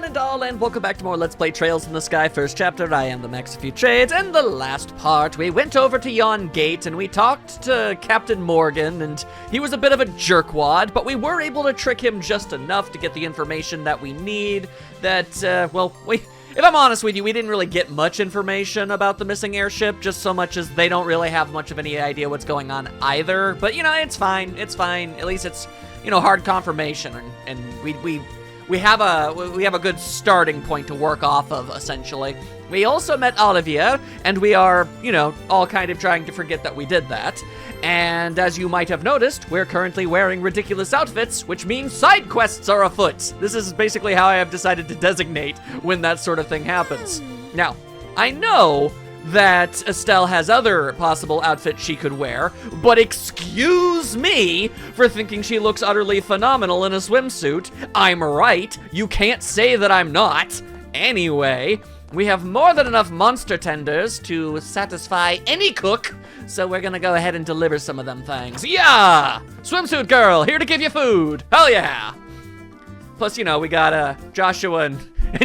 one and all, and welcome back to more Let's Play Trails in the Sky. First chapter, I am the Max of Few Trades, and the last part, we went over to Yon Gate, and we talked to Captain Morgan, and he was a bit of a jerkwad, but we were able to trick him just enough to get the information that we need, that, if I'm honest with you, we didn't really get much information about the missing airship, just so much as they don't really have much of any idea what's going on either, but, you know, it's fine, at least it's, you know, hard confirmation, and we have a good starting point to work off of, essentially. We also met Olivier, and we are, you know, all kind of trying to forget that we did that. And as you might have noticed, we're currently wearing ridiculous outfits, which means side quests are afoot. This is basically how I have decided to designate when that sort of thing happens. Now, I know that Estelle has other possible outfits she could wear, but excuse me for thinking she looks utterly phenomenal in a swimsuit. I'm right. You can't say that I'm not. Anyway, we have more than enough monster tenders to satisfy any cook, so we're gonna go ahead and deliver some of them things. Yeah! Swimsuit girl, here to give you food. Hell yeah! Plus, you know, we got Joshua and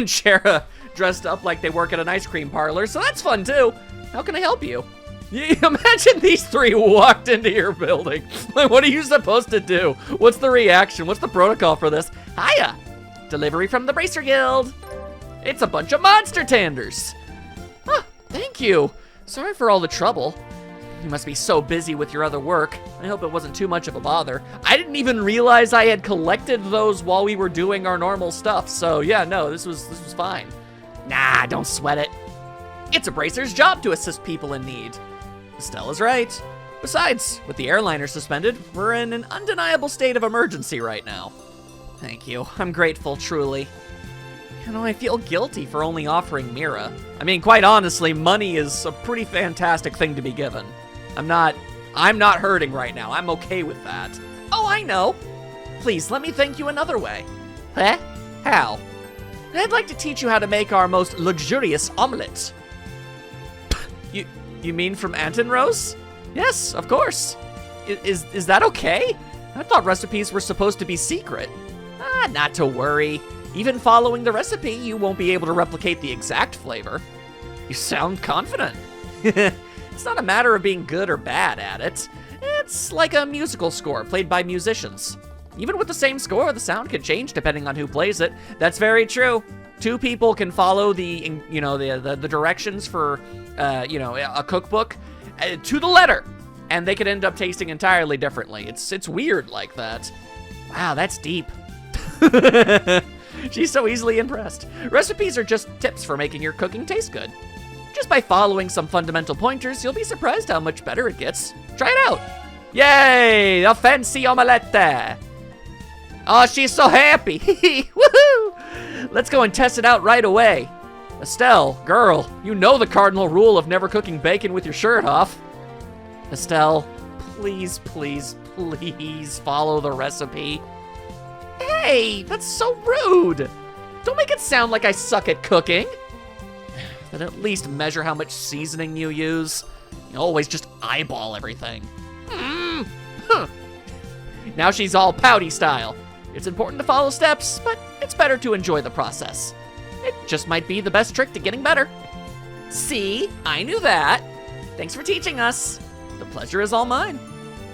Shara dressed up like they work at an ice cream parlor, so that's fun too. How can I help you? Imagine these three walked into your building. Like, what are you supposed to do? What's the reaction? What's the protocol for this? Hiya! Delivery from the Bracer Guild. It's a bunch of monster tenders. Huh, thank you. Sorry for all the trouble. You must be so busy with your other work. I hope it wasn't too much of a bother. I didn't even realize I had collected those while we were doing our normal stuff, so yeah, no, this was fine. Nah, don't sweat it. It's a bracer's job to assist people in need. Estelle is right. Besides, with the airliner suspended, we're in an undeniable state of emergency right now. Thank you. I'm grateful, truly. You know, I feel guilty for only offering Mira. I mean, quite honestly, money is a pretty fantastic thing to be given. I'm not hurting right now. I'm okay with that. Oh, I know. Please, let me thank you another way. Huh? How? I'd like to teach you how to make our most luxurious omelet. You mean from Anton Rose? Yes, of course. Is that okay? I thought recipes were supposed to be secret. Not to worry. Even following the recipe, you won't be able to replicate the exact flavor. You sound confident. It's not a matter of being good or bad at it. It's like a musical score played by musicians. Even with the same score, the sound can change depending on who plays it. That's very true. Two people can follow the directions for, a cookbook to the letter, and they could end up tasting entirely differently. It's weird like that. Wow, that's deep. She's so easily impressed. Recipes are just tips for making your cooking taste good. Just by following some fundamental pointers, you'll be surprised how much better it gets. Try it out. Yay, a fancy omelette. Oh, she's so happy. Woohoo! Let's go and test it out right away. Estelle, girl, you know the cardinal rule of never cooking bacon with your shirt off. Estelle, please, please, please follow the recipe. Hey, that's so rude. Don't make it sound like I suck at cooking. Then at least measure how much seasoning you use. You always just eyeball everything. Now she's all pouty style. It's important to follow steps, but it's better to enjoy the process. It just might be the best trick to getting better. See, I knew that. Thanks for teaching us. The pleasure is all mine.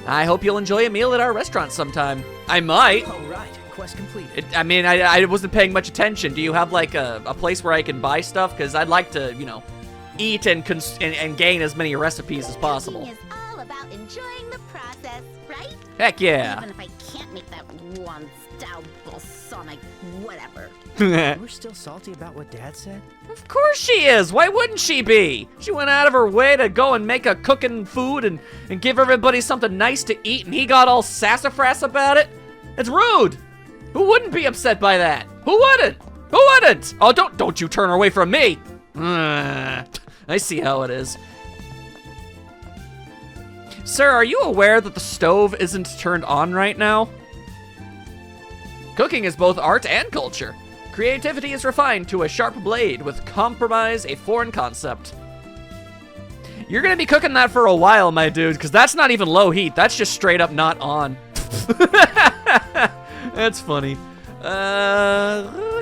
I hope you'll enjoy a meal at our restaurant sometime. I might. All right, quest completed. I wasn't paying much attention. Do you have like a place where I can buy stuff? Because I'd like to, you know, eat and gain as many recipes as possible. Cooking is all about enjoying the process, right? Heck yeah. Even if I can't make that one style balsamic whatever. We're still salty about what Dad said? Of course she is. Why wouldn't she be? She went out of her way to go and make a cooking food and give everybody something nice to eat, and he got all sassafras about it? It's rude. Who wouldn't be upset by that? Who wouldn't? Who wouldn't? Oh, don't you turn her away from me. I see how it is. Sir, are you aware that the stove isn't turned on right now? Cooking is both art and culture. Creativity is refined to a sharp blade, with compromise a foreign concept. You're gonna be cooking that for a while, my dude, because that's not even low heat. That's just straight up not on. That's funny.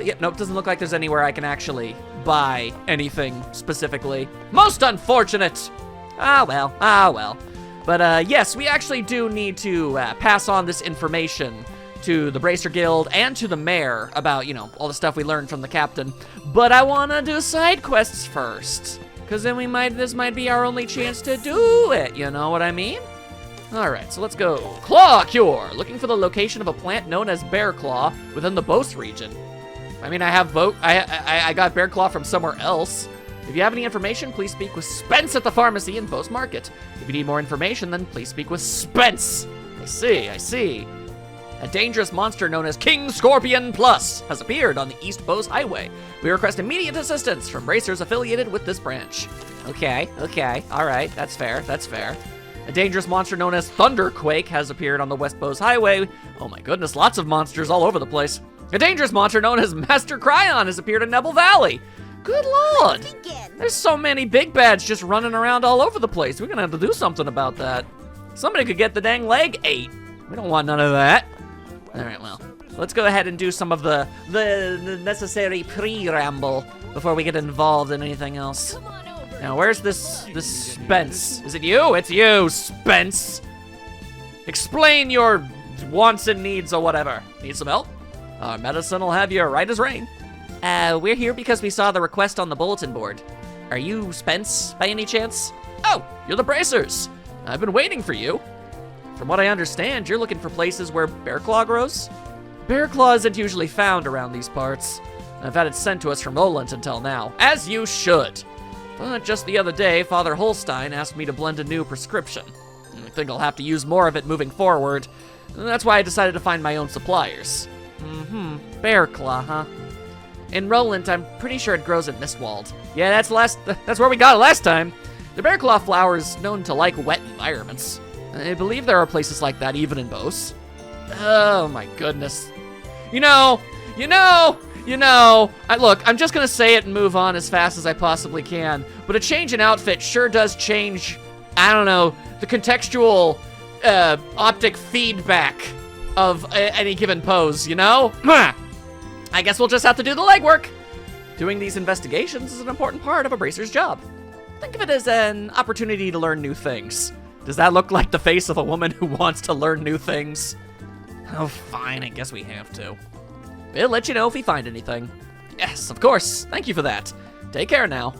Yep, nope, doesn't look like there's anywhere I can actually buy anything specifically. Most unfortunate. Ah, well. But, yes, we actually do need to pass on this information to the Bracer Guild and to the mayor about, you know, all the stuff we learned from the captain. But I want to do side quests first, because then this might be our only chance to do it, you know what I mean? All right, so let's go. Claw Cure, looking for the location of a plant known as Bear Claw within the Bose region. I mean, I got Bear Claw from somewhere else. If you have any information, please speak with Spence at the pharmacy in Bose Market. If you need more information, then please speak with Spence. I see. A dangerous monster known as King Scorpion Plus has appeared on the East Bose Highway. We request immediate assistance from bracers affiliated with this branch. Okay, all right, that's fair. A dangerous monster known as Thunderquake has appeared on the West Bose Highway. Oh my goodness, lots of monsters all over the place. A dangerous monster known as Master Cryon has appeared in Nebel Valley. Good lord! There's so many big bads just running around all over the place. We're gonna have to do something about that. Somebody could get the dang leg ate. We don't want none of that. All right, well, let's go ahead and do some of the necessary pre-ramble before we get involved in anything else. Now, where's this Spence? Is it you? It's you, Spence. Explain your wants and needs or whatever. Need some help? Our medicine will have you right as rain. We're here because we saw the request on the bulletin board. Are you Spence, by any chance? Oh, you're the Bracers. I've been waiting for you. From what I understand, you're looking for places where Bear Claw grows? Bear Claw isn't usually found around these parts. I've had it sent to us from Roland until now, as you should. But just the other day, Father Holstein asked me to blend a new prescription. I think I'll have to use more of it moving forward. That's why I decided to find my own suppliers. Bear Claw, huh? In Roland, I'm pretty sure it grows at Mistwald. Yeah, that's where we got it last time. The Bear Claw flower is known to like wet environments. I believe there are places like that even in Bose. Oh my goodness. Look, I'm just gonna say it and move on as fast as I possibly can, but a change in outfit sure does change, I don't know, the contextual optic feedback of any given pose, you know? I guess we'll just have to do the legwork. Doing these investigations is an important part of a bracer's job. Think of it as an opportunity to learn new things. Does that look like the face of a woman who wants to learn new things? Oh, fine, I guess we have to. We'll let you know if we find anything. Yes, of course. Thank you for that. Take care now.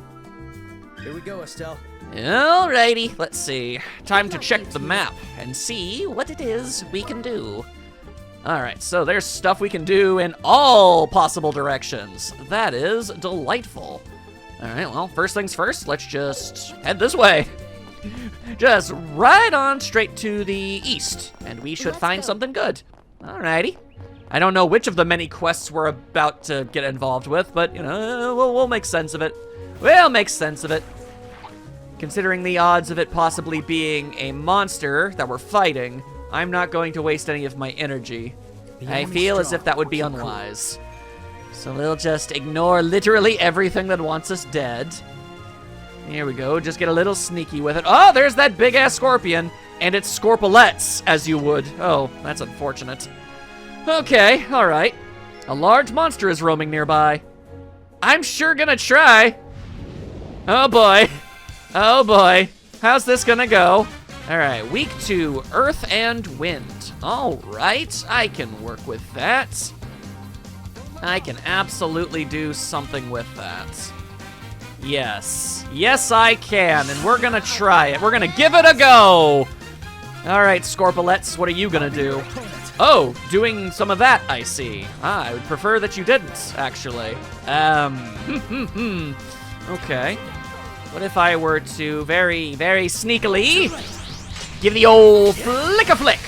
Here we go, Estelle. Alrighty, let's see. Time to check the map and see what it is we can do. Alright, so there's stuff we can do in all possible directions. That is delightful. Alright, well, first things first, let's just head this way. Just right on straight to the east, and we should find something good. Alrighty. I don't know which of the many quests we're about to get involved with, but, you know, we'll make sense of it. We'll make sense of it. Considering the odds of it possibly being a monster that we're fighting, I'm not going to waste any of my energy. I feel as if that would be unwise. So we'll just ignore literally everything that wants us dead. Here we go, just get a little sneaky with it. Oh, there's that big-ass scorpion, and it's scorpolets, as you would. Oh, that's unfortunate. Okay, all right. A large monster is roaming nearby. I'm sure gonna try. Oh boy. Oh boy. How's this gonna go? All right, weak to earth and wind. All right, I can work with that. I can absolutely do something with that. Yes. Yes, I can, and we're gonna try it. We're gonna give it a go. All right, Scorpolets, what are you gonna do? Oh, doing some of that, I see. I would prefer that you didn't, actually. Okay. What if I were to very, very sneakily give the old flick-a-flick?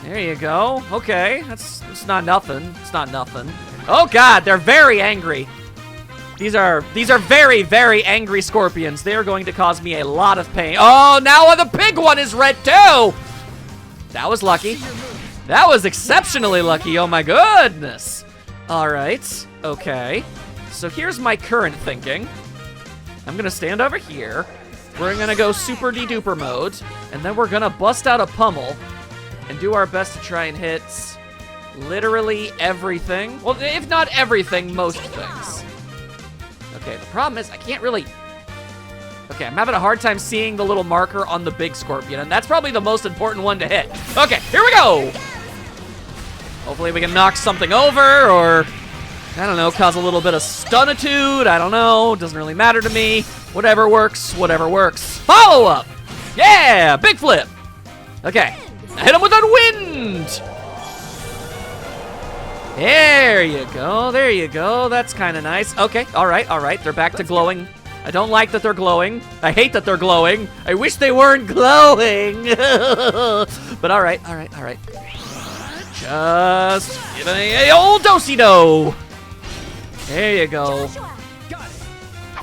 There you go. Okay, that's not nothing. It's not nothing. Oh God, they're very angry. These are very, very angry scorpions. They are going to cause me a lot of pain. Oh, now the big one is red too. That was lucky. That was exceptionally lucky. Oh my goodness. All right. Okay. So here's my current thinking. I'm gonna stand over here. We're gonna go super de-duper mode, and then we're gonna bust out a pummel and do our best to try and hit literally everything. Well, if not everything, most things. Okay, the problem is I can't really... Okay, I'm having a hard time seeing the little marker on the big scorpion, and that's probably the most important one to hit. Okay, here we go! Hopefully we can knock something over, or, I don't know, cause a little bit of stunitude. I don't know, doesn't really matter to me. Whatever works, whatever works. Follow up! Yeah, big flip! Okay, now hit him with that wind! There you go, there you go. That's kind of nice. Okay, all right, they're back to glowing. I don't like that they're glowing. I hate that they're glowing. I wish they weren't glowing. But all right. Just give it a old do-si-do. There you go.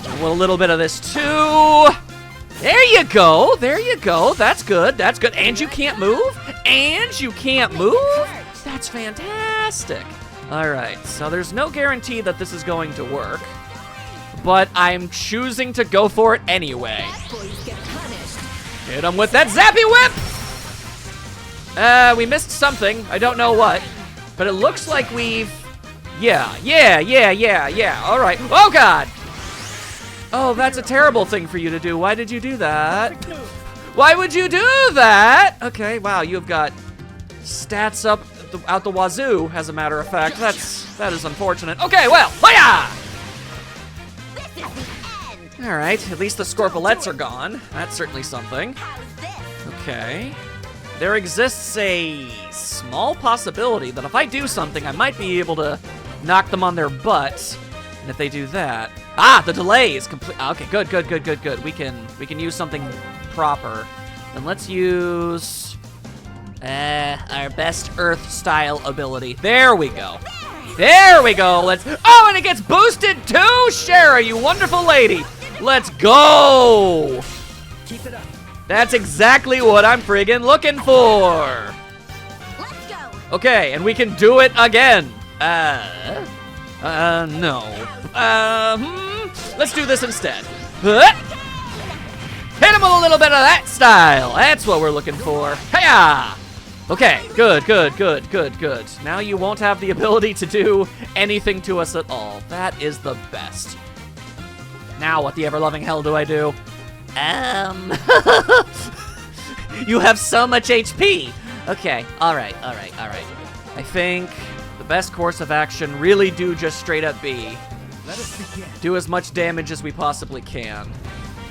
A little bit of this too. There you go. That's good. And you can't move. That's fantastic. All right, so there's no guarantee that this is going to work, but I'm choosing to go for it anyway. Hit him with that zappy whip! We missed something. I don't know what, but it looks like we've... Yeah. All right. Oh, God! Oh, that's a terrible thing for you to do. Why did you do that? Why would you do that? Okay, wow, you've got stats up out the wazoo, as a matter of fact. That is unfortunate. Okay, well, hiya! All right, at least the Scorpolettes are gone. That's certainly something. Okay. There exists a small possibility that if I do something, I might be able to knock them on their butt. And if they do that... Ah, the delay is complete. Okay, good. We can use something proper. Then let's use... our best Earth-style ability. There we go. Let's... Oh, and it gets boosted too! Shara, you wonderful lady! Let's go! Keep it up. That's exactly what I'm friggin' looking for! Let's go. Okay, and we can do it again. No. Let's do this instead. Hit him with a little bit of that style. That's what we're looking for. Hiya! Okay, good. Now you won't have the ability to do anything to us at all. That is the best. Now what the ever-loving hell do I do? You have so much HP. Okay, all right. I think the best course of action really do just straight up be Let us begin. do as much damage as we possibly can.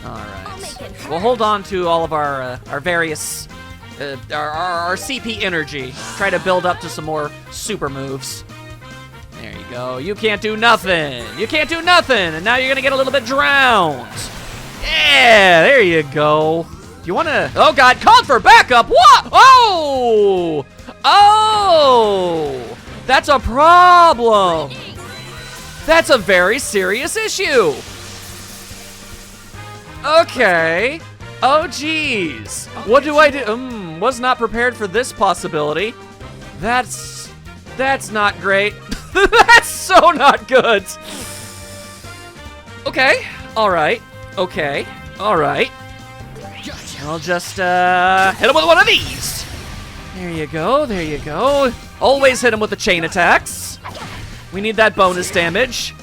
All right. We'll hold on to all of our various our CP energy. Try to build up to some more super moves. There you go. You can't do nothing. And now you're gonna get a little bit drowned. Yeah, there you go. Do you wanna... Oh, God, called for backup. What? Oh! That's a problem. That's a very serious issue. Okay. Oh, geez. What do I do? Was not prepared for this possibility. That's not great. That's so not good. Okay. All right. I'll just hit him with one of these. There you go. Always hit him with the chain attacks. We need that bonus damage.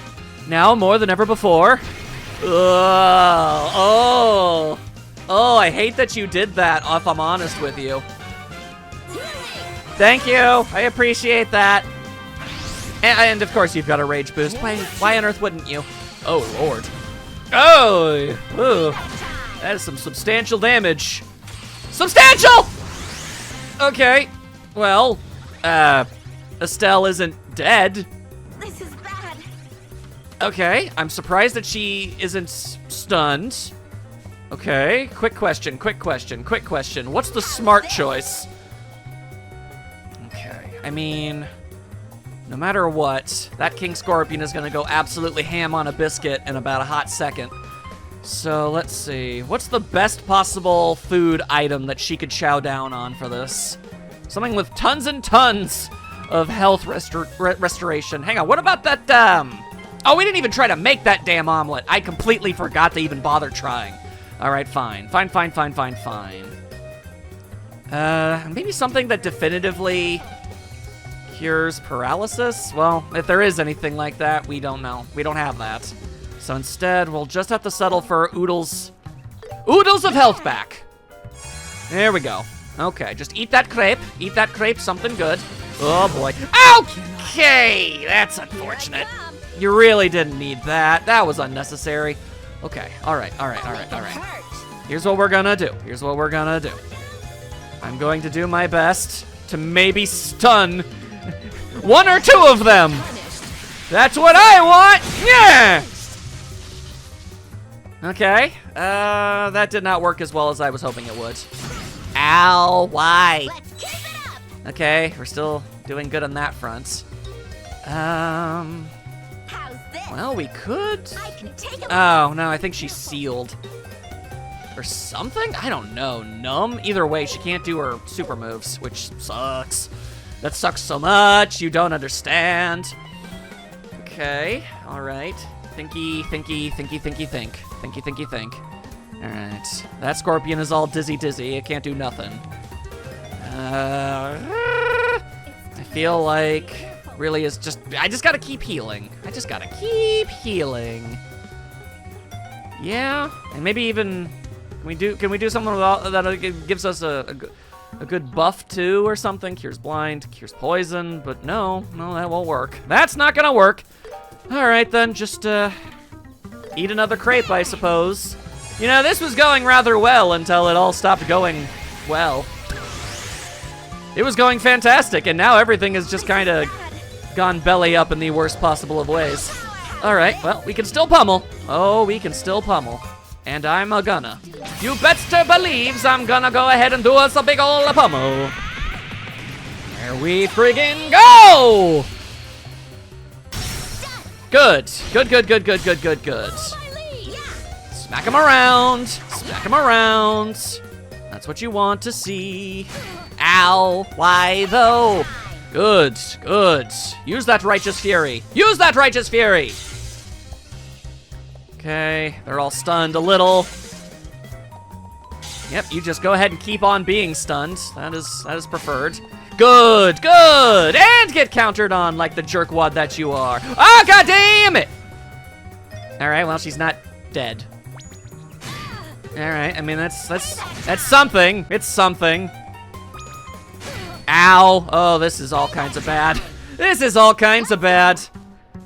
Now more than ever before. Oh, I hate that you did that, if I'm honest with you. Thank you. I appreciate that. And of course you've got a rage boost. Why on earth wouldn't you? Oh, Lord. Oh, ooh. That is some substantial damage. Substantial! Okay, well, Estelle isn't dead. This is bad. Okay, I'm surprised that she isn't stunned. Okay, quick question. What's the smart choice? Okay, I mean, no matter what, that King Scorpion is gonna go absolutely ham on a biscuit in about a hot second. So let's see, what's the best possible food item that she could chow down on for this? Something with tons and tons of health restoration. Hang on, what about that, oh, we didn't even try to make that damn omelet. I completely forgot to even bother trying. All right, fine. Maybe something that definitively Cures paralysis? Well, if there is anything like that, we don't know. We don't have that. So instead, we'll just have to settle for Oodles of health back. There we go. Okay, just eat that crepe. Eat that crepe, something good. Oh boy. Okay, that's unfortunate. You really didn't need that. That was unnecessary. Okay, all right. Here's what we're gonna do. I'm going to do my best to maybe stun one or two of them. That's what I want. Yeah. Okay. That did not work as well as I was hoping it would. Ow, why? Let's keep it up. Okay, we're still doing good on that front. How's this? Well, we could. I can take a Oh, no, I think she's sealed. Or something? I don't know. Numb? Either way, she can't do her super moves, which sucks. That sucks so much. You don't understand. Okay, all right. Thinky, think. All right. That scorpion is all dizzy. It can't do nothing. I feel like really is just, I just gotta keep healing. Yeah, and maybe even, can we do something that gives us a good buff too or something? Cures blind, cures poison, but no, that won't work. That's not gonna work. All right then, just eat another crepe, I suppose. You know, this was going rather well until it all stopped going well. It was going fantastic, and now everything has just kind of gone belly up in the worst possible of ways. All right, well, we can still pummel. Oh, we can still pummel. And I'm a gonna. You better believes I'm gonna go ahead and do us a big ol' pummel. There we friggin' go! Good. Smack him around. That's what you want to see. Ow, why though? Good. Use that righteous fury. Okay, they're all stunned a little. Yep, you just go ahead and keep on being stunned. That is preferred. Good, and get countered on like the jerkwad that you are. Oh, god damn it! All right, well, she's not dead. All right, I mean, that's something. It's something. Ow. Oh, this is all kinds of bad.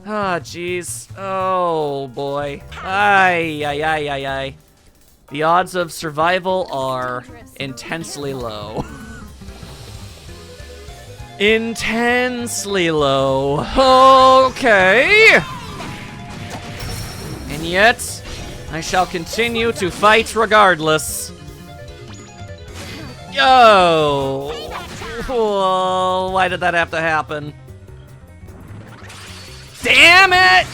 Oh, jeez. Oh, boy. Ay. The odds of survival are intensely low. Okay. And yet, I shall continue to fight regardless. Yo! Whoa, why did that have to happen? Damn it!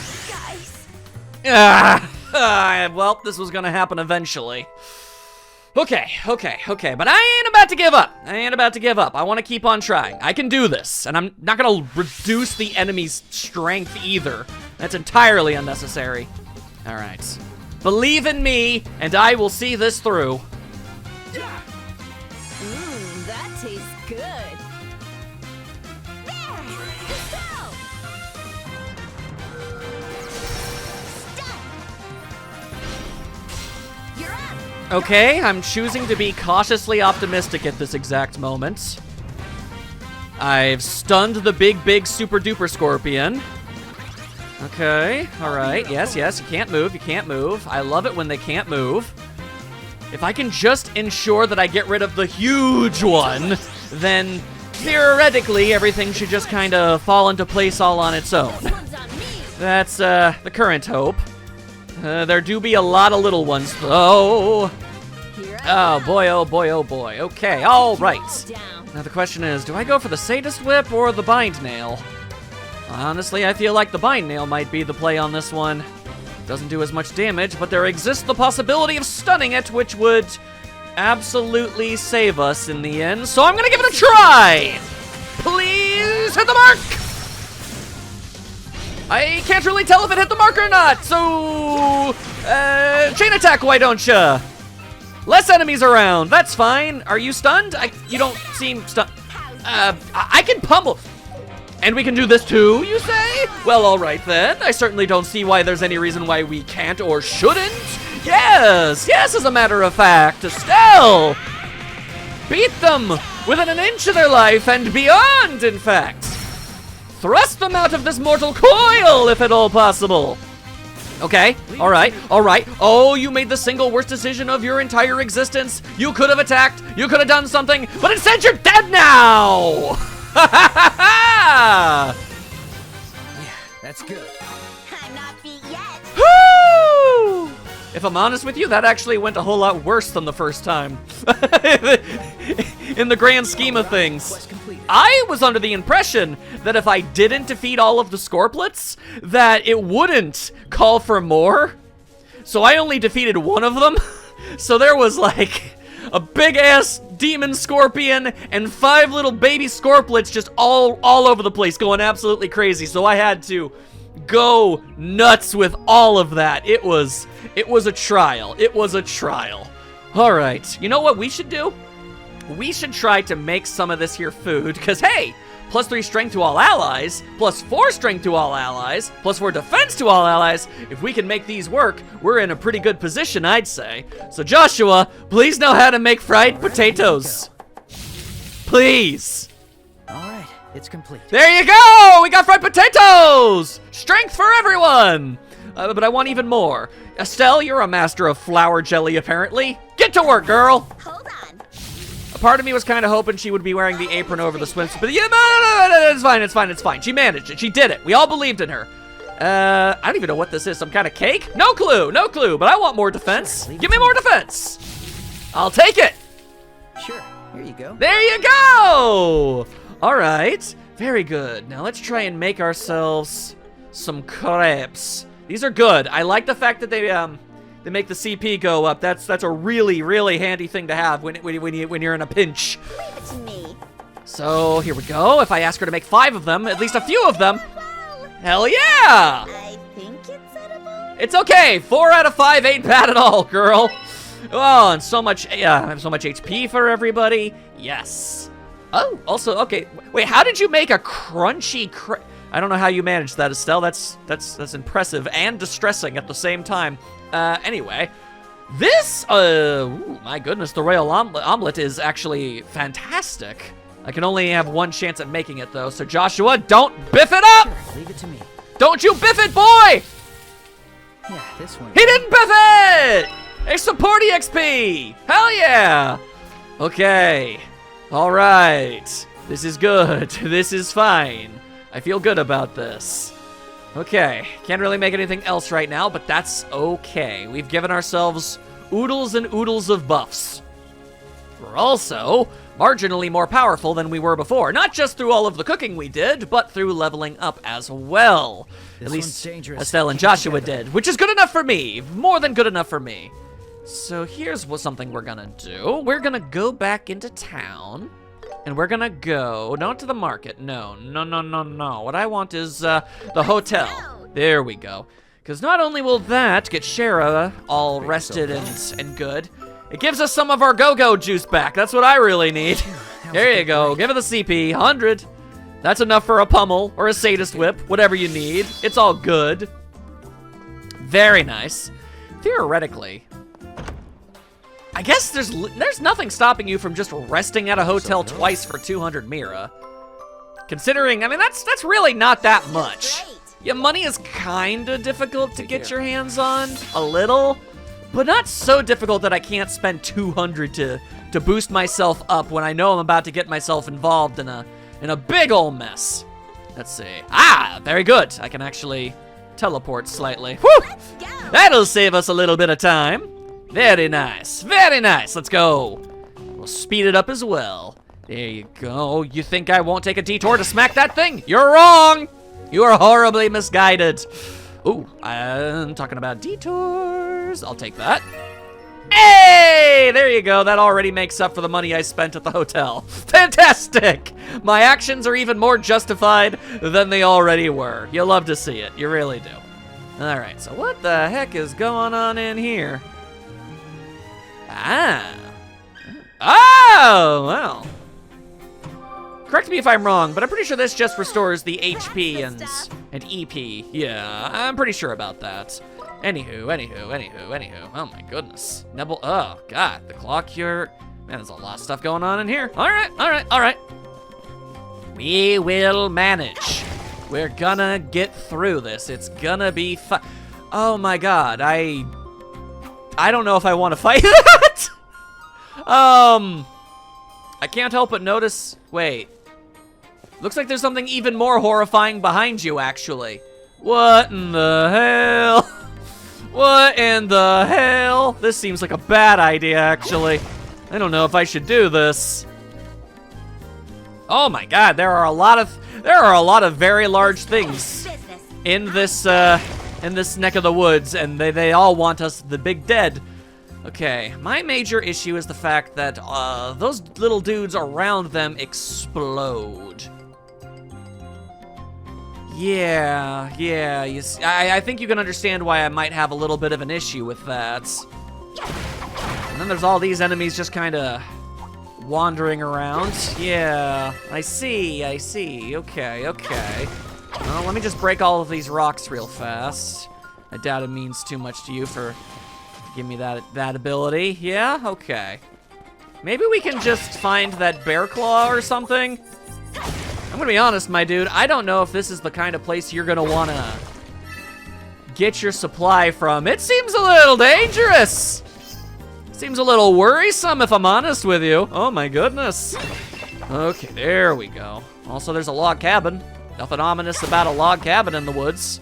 Well, this was gonna happen eventually. Okay, but I ain't about to give up. I want to keep on trying. I can do this, and I'm not gonna reduce the enemy's strength either. That's entirely unnecessary. All right. Believe in me, and I will see this through. That tastes good. There! Let's go! Stun! You're up! Okay, I'm choosing to be cautiously optimistic at this exact moment. I've stunned the big super duper scorpion. Okay, all right, yes, you can't move. I love it when they can't move. If I can just ensure that I get rid of the huge one, then theoretically everything should just kind of fall into place all on its own. That's the current hope. There do be a lot of little ones though. Oh boy. Okay, all right. Now the question is, do I go for the Sadist Whip or the Bind Nail? Honestly, I feel like the Bind Nail might be the play on this one. Doesn't do as much damage, but there exists the possibility of stunning it, which would absolutely save us in the end. So I'm gonna give it a try! Please hit the mark! I can't really tell if it hit the mark or not, so... chain attack, why don't ya? Less enemies around, that's fine. Are you stunned? You don't seem stunned. I can pummel. And we can do this too, you say? Well, all right then. I certainly don't see why there's any reason why we can't or shouldn't. Yes, as a matter of fact, Estelle! Beat them within an inch of their life and beyond, in fact. Thrust them out of this mortal coil, if at all possible. Okay, all right. Oh, you made the single worst decision of your entire existence. You could have attacked, you could have done something, but instead you're dead now! Yeah, that's good. I'm not beat yet. Woo! If I'm honest with you, that actually went a whole lot worse than the first time. In the grand scheme of things. Quest completed. I was under the impression that if I didn't defeat all of the Scorplets, that it wouldn't call for more. So I only defeated one of them. So there was like a big-ass demon scorpion and 5 little baby Scorplets just all over the place going absolutely crazy. So I had to go nuts with all of that. It was a trial. It was a trial. All right, you know what we should do? We should try to make some of this here food, because hey, +3 strength to all allies, +4 strength to all allies, +4 defense to all allies. If we can make these work, we're in a pretty good position, I'd say. So Joshua, please know how to make fried potatoes. Please. All right, it's complete. There you go! We got fried potatoes! Strength for everyone! But I want even more. Estelle, you're a master of flour jelly, apparently. Get to work, girl! Hold on. A part of me was kind of hoping she would be wearing the apron over the swimsuit, but yeah, no, it's fine. She managed it. She did it. We all believed in her. I don't even know what this is. Some kind of cake? No clue, but I want more defense. Give me more defense. I'll take it. Sure, here you go. There you go. All right, very good. Now let's try and make ourselves some crepes. These are good. I like the fact that they make the CP go up. That's a really handy thing to have when you're in a pinch. Leave it to me. So here we go. If I ask her to make 5 of them, at least a few of them. Wow. Hell yeah! I think it's edible. It's okay. 4 out of 5 ain't bad at all, girl. Oh, and so much HP for everybody. Yes. Oh, also, okay. Wait, how did you make a crunchy I don't know how you managed that, Estelle. That's impressive and distressing at the same time. Anyway, this, ooh, my goodness, the royal omelet is actually fantastic. I can only have one chance at making it, though. So Joshua, don't biff it up! Sure, leave it to me. Don't you biff it, boy! Yeah, this one. He didn't biff it! A support EXP! Hell yeah! Okay. All right. This is good. This is fine. I feel good about this. Okay, can't really make anything else right now, but that's okay. We've given ourselves oodles and oodles of buffs. We're also marginally more powerful than we were before, not just through all of the cooking we did, but through leveling up as well. This At one's least dangerous. Estelle and Joshua did, which is good enough for me. More than good enough for me. So here's something we're gonna do. We're gonna go back into town. And we're gonna go, not to the market, no. What I want is the hotel. There we go. Because not only will that get Shara all rested and good, it gives us some of our go-go juice back. That's what I really need. There you go, give it the CP, 100. That's enough for a pummel or a sadist whip, whatever you need. It's all good. Very nice. Theoretically, I guess there's nothing stopping you from just resting at a hotel twice for 200 Mira. Considering, I mean, that's really not that much. Yeah, money is kinda difficult to get your hands on, a little, but not so difficult that I can't spend 200 to boost myself up when I know I'm about to get myself involved in a big ol' mess. Let's see. Ah, very good. I can actually teleport slightly. Whew! Let's go. That'll save us a little bit of time. Very nice, very nice. Let's go. We'll speed it up as well. There you go. You think I won't take a detour to smack that thing? You're wrong. You are horribly misguided. Ooh, I'm talking about detours. I'll take that. Hey, there you go. That already makes up for the money I spent at the hotel. Fantastic. My actions are even more justified than they already were. You'll love to see it. You really do. All right, so what the heck is going on in here? Ah. Oh, well. Correct me if I'm wrong, but I'm pretty sure this just restores the HP and EP. Yeah, I'm pretty sure about that. Anywho. Oh my goodness. Nebel, oh god, the clock here. Man, there's a lot of stuff going on in here. All right. We will manage. We're gonna get through this. It's gonna be fun. Oh my god, I don't know if I want to fight that. I can't help but notice, wait. Looks like there's something even more horrifying behind you, actually. What in the hell? What in the hell? This seems like a bad idea, actually. I don't know if I should do this. Oh my god, there are a lot of very large things in this neck of the woods, and they all want us the big dead. Okay, my major issue is the fact that those little dudes around them explode. Yeah, you see, I think you can understand why I might have a little bit of an issue with that. And then there's all these enemies just kind of wandering around. Yeah, I see, okay. Well, let me just break all of these rocks real fast. I doubt it means too much to you for give me that ability. Yeah, okay. Maybe we can just find that bear claw or something. I'm gonna be honest, my dude, I don't know if this is the kind of place you're gonna wanna get your supply from. It seems a little dangerous. Seems a little worrisome, if I'm honest with you. Oh my goodness. Okay, there we go. Also, there's a log cabin. Nothing ominous about a log cabin in the woods.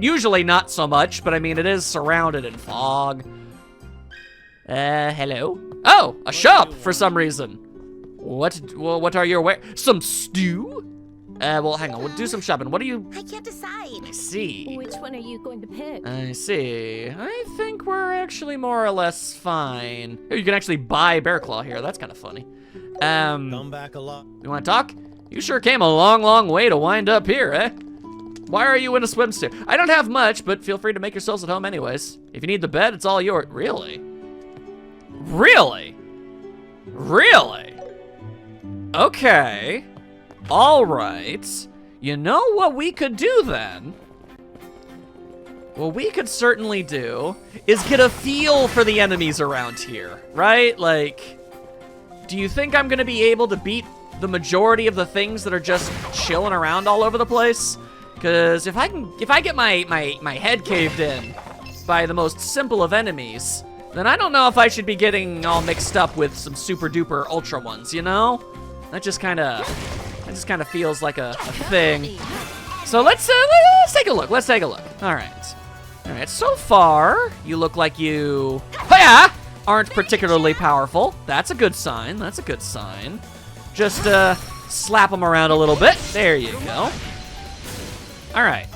Usually not so much, but I mean, it is surrounded in fog. Hello? Oh, a shop for some reason. What are you wearing? Some stew? Well, hang on, we'll do some shopping. What are you? I can't decide. I see. Which one are you going to pick? I see. I think we're actually more or less fine. Oh, you can actually buy bear claw here. That's kind of funny. Come back a lot. You want to talk? You sure came a long way to wind up here, eh? Why are you in a swimsuit? I don't have much, but feel free to make yourselves at home anyways. If you need the bed, it's all yours. Really? Really? Okay. All right. You know what we could do then? What we could certainly do is get a feel for the enemies around here, right? Like, do you think I'm gonna be able to beat the majority of the things that are just chilling around all over the place? Because if I get my head caved in by the most simple of enemies, then I don't know if I should be getting all mixed up with some super duper ultra ones, you know? That just kind of feels like a thing. So let's take a look. All right. So far, you look like you aren't particularly powerful. That's a good sign. Just slap them around a little bit. There you go. All right.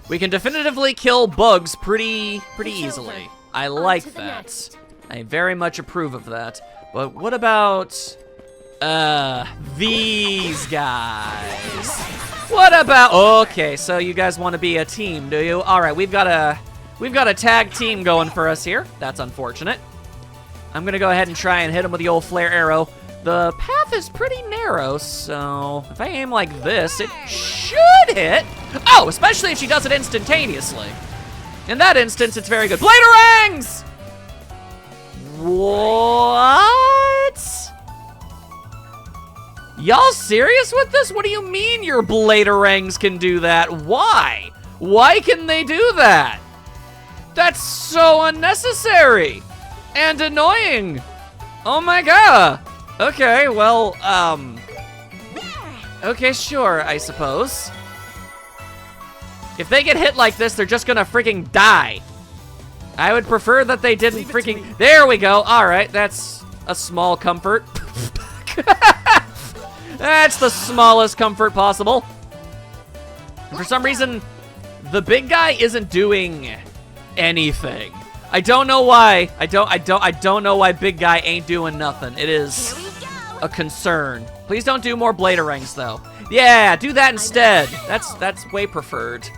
We can definitively kill bugs pretty easily. I like that. I very much approve of that. But what about these guys? What about? Okay, so you guys want to be a team, do you? All right, we've got a tag team going for us here. That's unfortunate. I'm gonna go ahead and try and hit him with the old flare arrow. The path is pretty narrow, so if I aim like this, it should hit. Oh, especially if she does it instantaneously. In that instance, it's very good. Bladerangs! What? Y'all serious with this? What do you mean your Bladerangs can do that? Why? Why can they do that? That's so unnecessary and annoying. Oh my god. Okay, well, okay, sure, I suppose. If they get hit like this, they're just gonna freaking die. I would prefer that they didn't freaking... There we go. All right, that's a small comfort. That's the smallest comfort possible. And for some reason, the big guy isn't doing anything. I don't know why. I don't know why big guy ain't doing nothing. It is a concern. Please don't do more Bladerangs though. Yeah, do that instead. That's way preferred.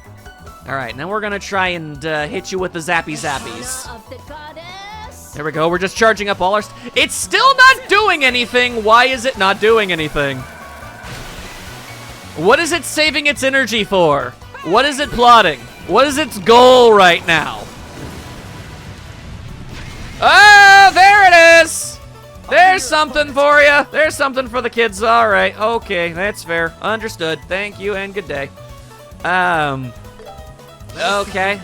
All right, now we're gonna try and hit you with the zappy zappies. There we go. We're just charging up all our. It's still not doing doing anything, why is it not doing anything? What is it saving its energy for? What is it plotting? What is its goal right now? Oh, there it is! There's something for you. There's something for the kids. All right. Okay, that's fair. Understood. Thank you and good day. Okay.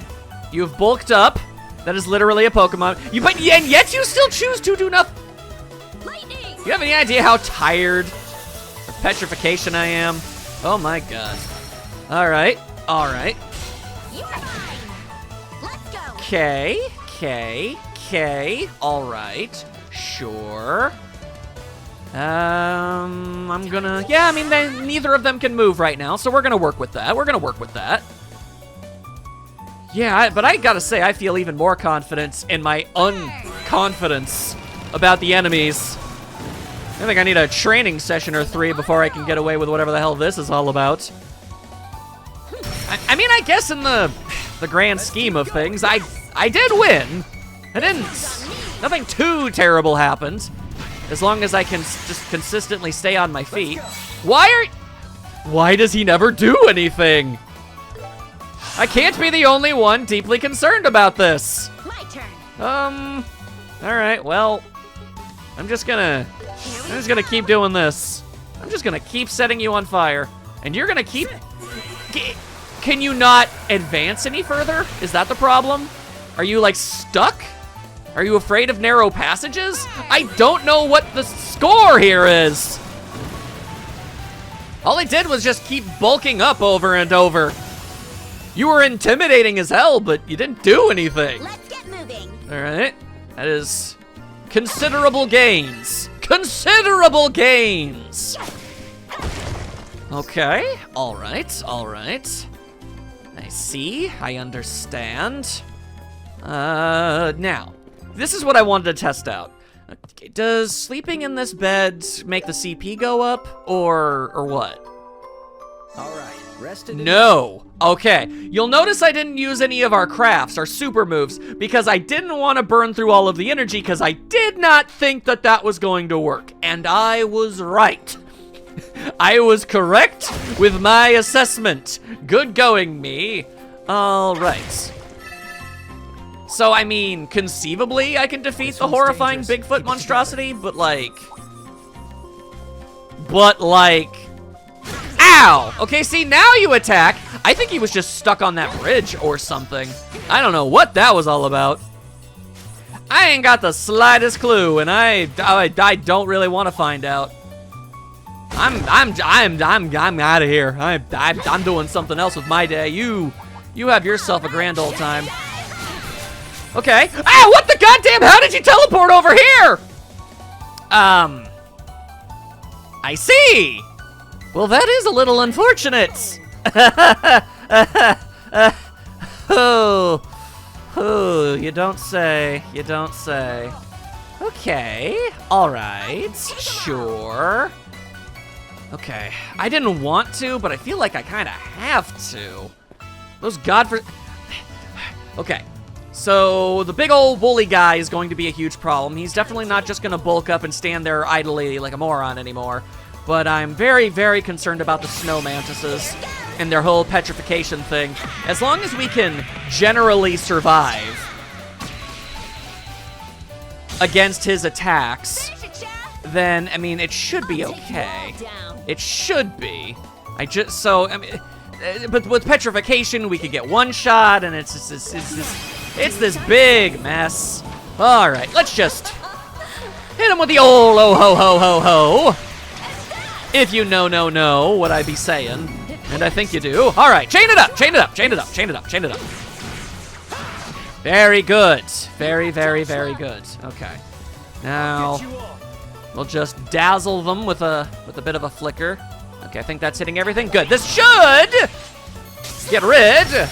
You've bulked up. That is literally a Pokemon. And yet you still choose to do nothing. Lightning! You have any idea how tired of petrification I am? Oh my god. All right. All right. You're mine! Let's go! Okay. All right. Sure. I'm gonna... Yeah, I mean, neither of them can move right now, so we're gonna work with that. Yeah, but I gotta say, I feel even more confidence in my unconfidence about the enemies. I think I need a training session or 3 before I can get away with whatever the hell this is all about. I mean, I guess in the grand scheme of things, I did win. Nothing too terrible happened. As long as I can just consistently stay on my feet. Why does he never do anything? I can't be the only one deeply concerned about this. My turn. All right, well, I'm just gonna keep doing this. I'm just gonna keep setting you on fire. And you're gonna keep... Can you not advance any further? Is that the problem? Are you, like, stuck? Are you afraid of narrow passages? I don't know what the score here is. All I did was just keep bulking up over and over. You were intimidating as hell, but you didn't do anything. Let's get moving. All right. That is considerable gains. Considerable gains. Okay. All right. I see. I understand. Now, this is what I wanted to test out. Does sleeping in this bed make the CP go up, or what? All right, rested. No. Okay. You'll notice I didn't use any of our crafts, our super moves, because I didn't want to burn through all of the energy, because I did not think that was going to work. And I was right. I was correct with my assessment. Good going, me. All right. So, I mean, conceivably, I can defeat the horrifying Bigfoot monstrosity, but like... Ow! Okay, see, now you attack. I think he was just stuck on that bridge or something. I don't know what that was all about. I ain't got the slightest clue, and I don't really want to find out. I'm out of here. I'm doing something else with my day. You have yourself a grand old time. Okay. Ah, what the goddamn? How did you teleport over here? I see. Well, that is a little unfortunate. Oh, you don't say. You don't say. Okay. All right. Sure. Okay. I didn't want to, but I feel like I kind of have to. Those Okay. So, the big old woolly guy is going to be a huge problem. He's definitely not just going to bulk up and stand there idly like a moron anymore. But I'm very, very concerned about the snow mantises and their whole petrification thing. As long as we can generally survive against his attacks, then, I mean, it should be okay. It should be. But with petrification, we could get one shot, and it's this big mess. All right, let's just hit him with the old oh ho ho ho ho. If you know what I be saying, and I think you do. All right, chain it up, chain it up, chain it up, chain it up, chain it up. Very good, very, very, very good. Okay, now we'll just dazzle them with a bit of a flicker. Okay, I think that's hitting everything. Good. This should get rid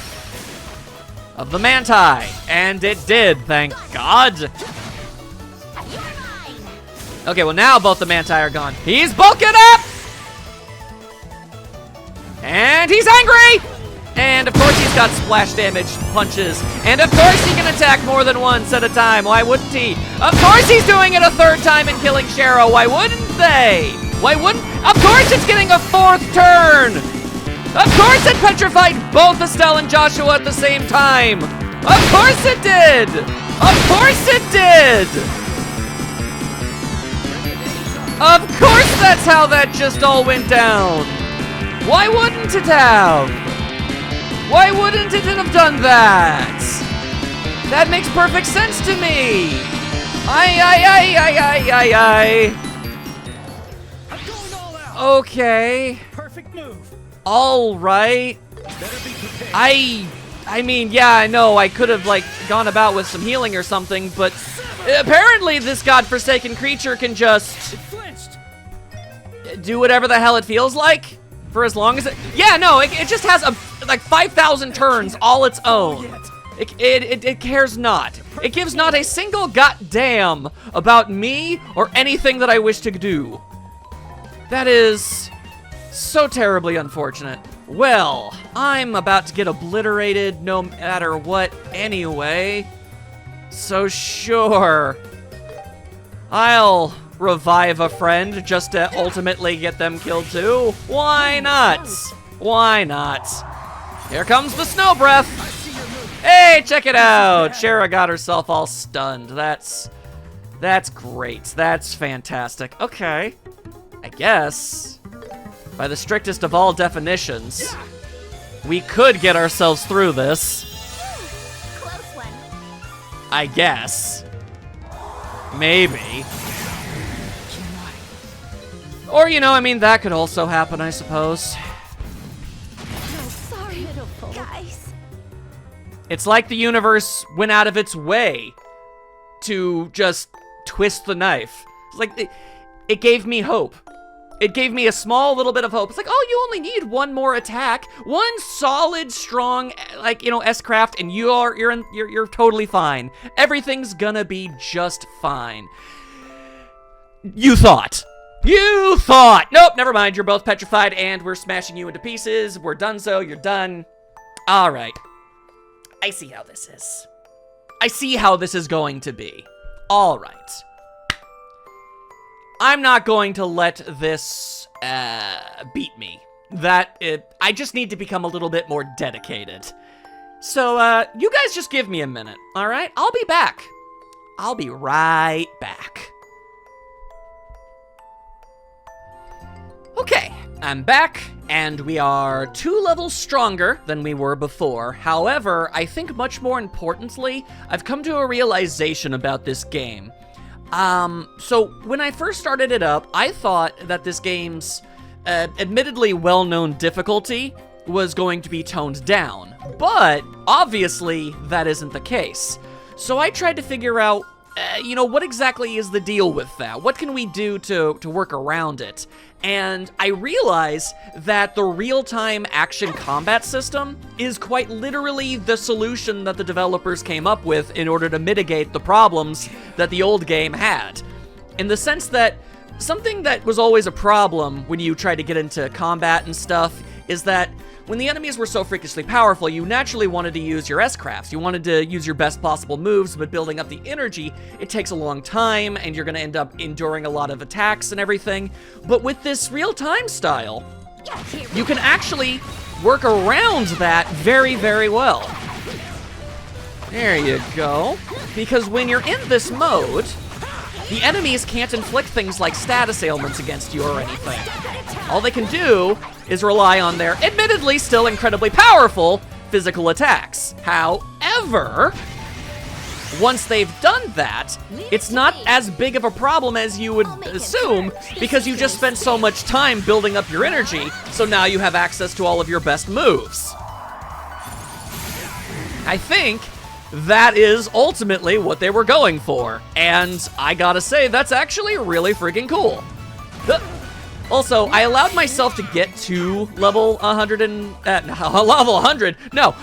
of the Manti, and it did, thank God. Okay, well now both the Manti are gone. He's bulking up! And he's angry! And of course he's got splash damage punches. And of course he can attack more than once at a time. Why wouldn't he? Of course he's doing it a third time and killing Shero. Why wouldn't they? Why wouldn't? Of course it's getting a fourth turn. Of course it petrified both Estelle and Joshua at the same time. Of course it did. Of course it did. Of course that's how that just all went down. Why wouldn't it have? Why wouldn't it have done that? That makes perfect sense to me. I. I'm going all out. Okay. Perfect move. All right. Better be prepared. I mean, yeah, I know. I could have, like, gone about with some healing or something, but apparently this godforsaken creature can just It flinched. do whatever the hell it feels like for as long as it... Yeah, no, it just has, like, 5,000 turns all its own. It cares not. It gives not a single goddamn about me or anything that I wish to do. That is so terribly unfortunate. Well, I'm about to get obliterated no matter what anyway. So sure, I'll revive a friend just to ultimately get them killed too. Why not? Why not? Here comes the snow breath. Hey, check it out. Shera got herself all stunned. That's great. That's fantastic. Okay, I guess by the strictest of all definitions, we could get ourselves through this. Close one. I guess. Maybe. Or, you know, I mean, that could also happen, I suppose. Oh, sorry, guys. It's like the universe went out of its way to just twist the knife. It's like, it gave me hope. It gave me a small little bit of hope. It's like, oh, you only need one more attack, one solid, strong, like, you know, S-craft, and you're totally fine. Everything's gonna be just fine. You thought. You thought. Nope, never mind. You're both petrified, and we're smashing you into pieces. We're done, so you're done. All right. I see how this is. I see how this is going to be. All right. I'm not going to let this beat me. I just need to become a little bit more dedicated. So, you guys just give me a minute, all right? I'll be back. I'll be right back. Okay, I'm back, and we are 2 levels stronger than we were before. However, I think much more importantly, I've come to a realization about this game. So when I first started it up, I thought that this game's admittedly well-known difficulty was going to be toned down, but obviously that isn't the case. So I tried to figure out, you know, what exactly is the deal with that? What can we do to work around it? And I realized that the real-time action combat system is quite literally the solution that the developers came up with in order to mitigate the problems that the old game had. In the sense that something that was always a problem when you try to get into combat and stuff is that when the enemies were so freakishly powerful, you naturally wanted to use your S-crafts. You wanted to use your best possible moves, but building up the energy, it takes a long time, and you're gonna end up enduring a lot of attacks and everything. But with this real-time style, you can actually work around that very, very well. There you go. Because when you're in this mode, the enemies can't inflict things like status ailments against you or anything. All they can do is rely on their, admittedly still incredibly powerful, physical attacks. However, once they've done that, it's not as big of a problem as you would assume, because you just spent so much time building up your energy, so now you have access to all of your best moves. I think that is ultimately what they were going for, and I gotta say, that's actually really freaking cool. Also, I allowed myself to get to level 100 and... level 100? No,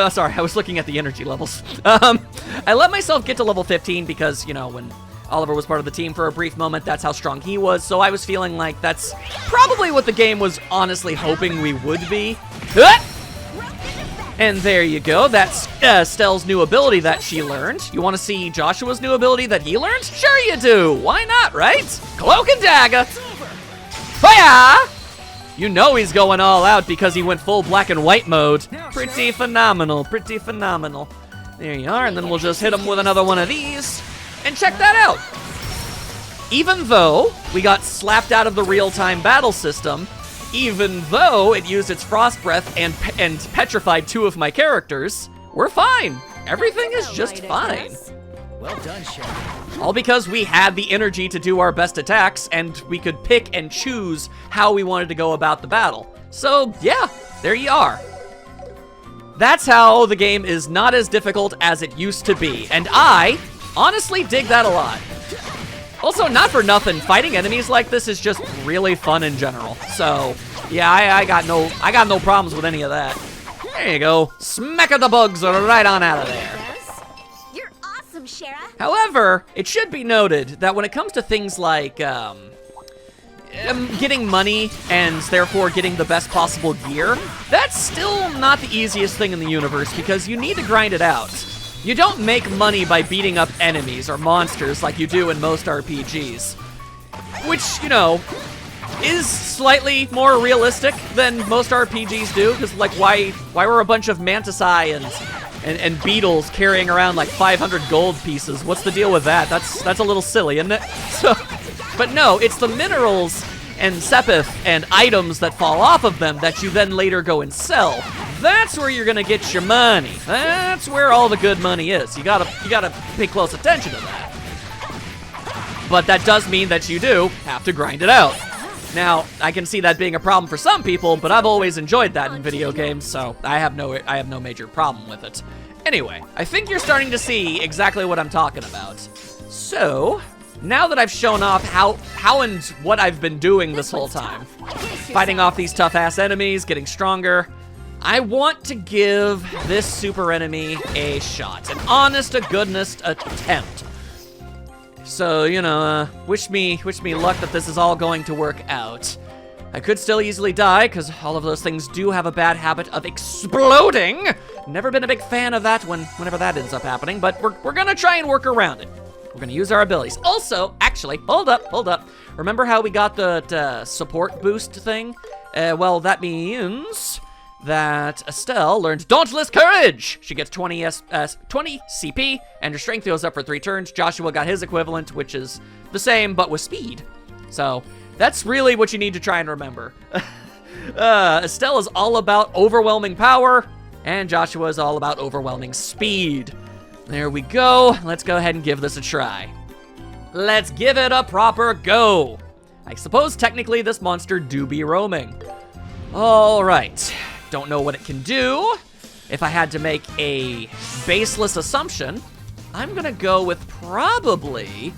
sorry, I was looking at the energy levels. I let myself get to level 15 because, you know, when Oliver was part of the team for a brief moment, that's how strong he was, so I was feeling like that's probably what the game was honestly hoping we would be. And there you go. That's Stell's new ability that she learned. You want to see Joshua's new ability that he learned? Sure you do. Why not, right? Cloak and dagger. Fire! You know he's going all out because he went full black and white mode. Pretty phenomenal, pretty phenomenal. There you are, and then we'll just hit him with another one of these. And check that out. Even though we got slapped out of the real-time battle system, even though it used its frost breath and petrified 2 of my characters, we're fine. Everything is just fine. Well done, Sheriff. All because we had the energy to do our best attacks, and we could pick and choose how we wanted to go about the battle. So, yeah, there you are. That's how the game is not as difficult as it used to be, and I honestly dig that a lot. Also, not for nothing, fighting enemies like this is just really fun in general. So, yeah, I got no problems with any of that. There you go. Smack of the bugs right on out of there. You're awesome, Shara. However, it should be noted that when it comes to things like getting money and therefore getting the best possible gear, that's still not the easiest thing in the universe because you need to grind it out. You don't make money by beating up enemies or monsters like you do in most RPGs. Which, you know, is slightly more realistic than most RPGs do, because, like, why were a bunch of mantisae and beetles carrying around, like, 500 gold pieces? What's the deal with that? That's a little silly, isn't it? So, but no, it's the minerals and sepith and items that fall off of them that you then later go and sell. That's where you're gonna get your money. That's where all the good money is. You gotta pay close attention to that. But that does mean that you do have to grind it out. Now, I can see that being a problem for some people, but I've always enjoyed that in video games, so I have no major problem with it. Anyway, I think you're starting to see exactly what I'm talking about. So, now that I've shown off how and what I've been doing this whole time, fighting off these tough-ass enemies, getting stronger, I want to give this super enemy a shot, an honest-to-goodness attempt. So, you know, wish me luck that this is all going to work out. I could still easily die, because all of those things do have a bad habit of exploding. Never been a big fan of that whenever that ends up happening, but we're gonna try and work around it. We're gonna use our abilities. Also, actually, hold up. Remember how we got the support boost thing? Well, that means that Estelle learned Dauntless Courage. She gets 20 CP, and her strength goes up for 3 turns. Joshua got his equivalent, which is the same, but with speed. So, that's really what you need to try and remember. Estelle is all about overwhelming power, and Joshua is all about overwhelming speed. There we go. Let's go ahead and give this a try. Let's give it a proper go. I suppose technically this monster do be roaming. All right. Don't know what it can do. If I had to make a baseless assumption, I'm gonna go with probably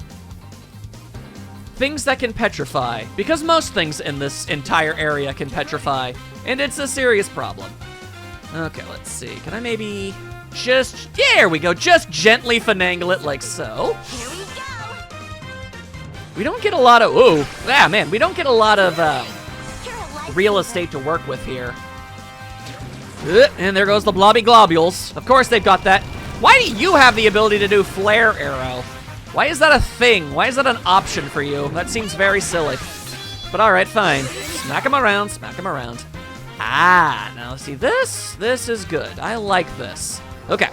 things that can petrify, because most things in this entire area can petrify, and it's a serious problem. Okay, let's see. Can I maybe there we go, just gently finagle it like so. Here we go. We don't get a lot of, we don't get a lot of real estate to work with here. And there goes the blobby globules. Of course they've got that. Why do you have the ability to do flare arrow? Why is that a thing? Why is that an option for you? That seems very silly. But all right, fine. Smack him around, smack him around. Ah, now see this is good. I like this. Okay.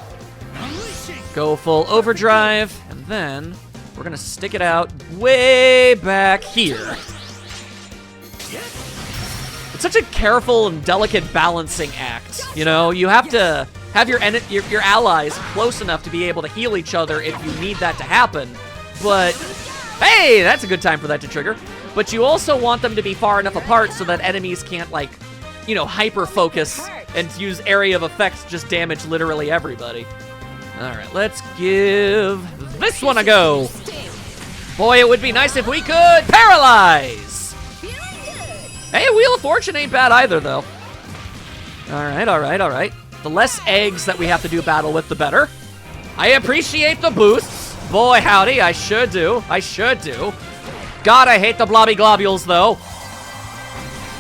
Go full overdrive, and then we're gonna stick it out way back here. It's such a careful and delicate balancing act. You know, you have to have your allies close enough to be able to heal each other if you need that to happen. But, hey, that's a good time for that to trigger. But you also want them to be far enough apart so that enemies can't, like, you know, hyper-focus and use area of effects to just damage literally everybody. All right, let's give this one a go. Boy, it would be nice if we could paralyze. Hey, Wheel of Fortune ain't bad either, though. All right. The less eggs that we have to do battle with, the better. I appreciate the boosts. Boy, howdy, I sure do. God, I hate the blobby globules, though.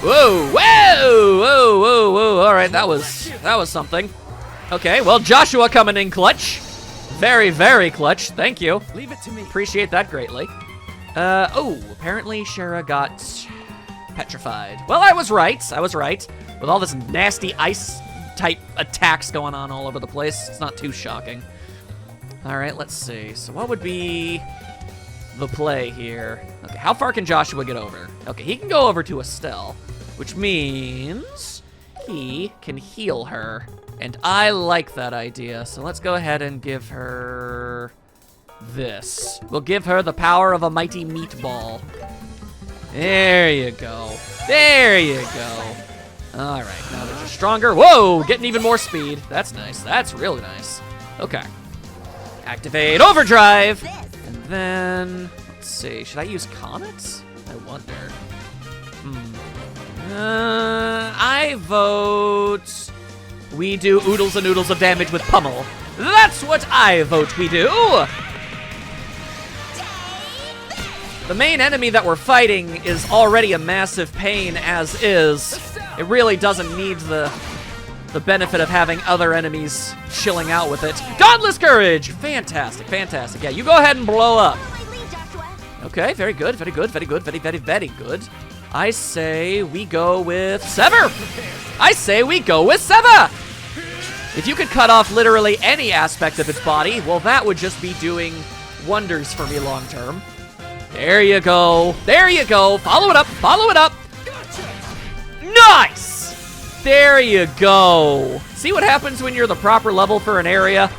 Whoa. All right, that was something. Okay, well, Joshua coming in clutch. Very, very clutch. Thank you. Leave it to me. Appreciate that greatly. Oh, apparently Shara got petrified. Well, I was right. I was right. With all this nasty ice-type attacks going on all over the place, it's not too shocking. All right, let's see. So what would be the play here? Okay, how far can Joshua get over? Okay, he can go over to Estelle, which means he can heal her. And I like that idea, so let's go ahead and give her this. We'll give her the power of a mighty meatball. There you go. There you go. All right, now that you're stronger. Whoa, getting even more speed. That's nice. That's really nice. Okay. Activate overdrive. And then, let's see, should I use Comet? I wonder. I vote we do oodles and oodles of damage with Pummel. That's what I vote we do. The main enemy that we're fighting is already a massive pain as is. It really doesn't need the benefit of having other enemies chilling out with it. Dauntless Courage! Fantastic, fantastic. Yeah, you go ahead and blow up. Okay, very good, very good, very good, very, very, very good. I say we go with Sever! I say we go with Sever! If you could cut off literally any aspect of its body, well, that would just be doing wonders for me long term. There you go. There you go. Follow it up. Follow it up. Nice! There you go. See what happens when you're the proper level for an area?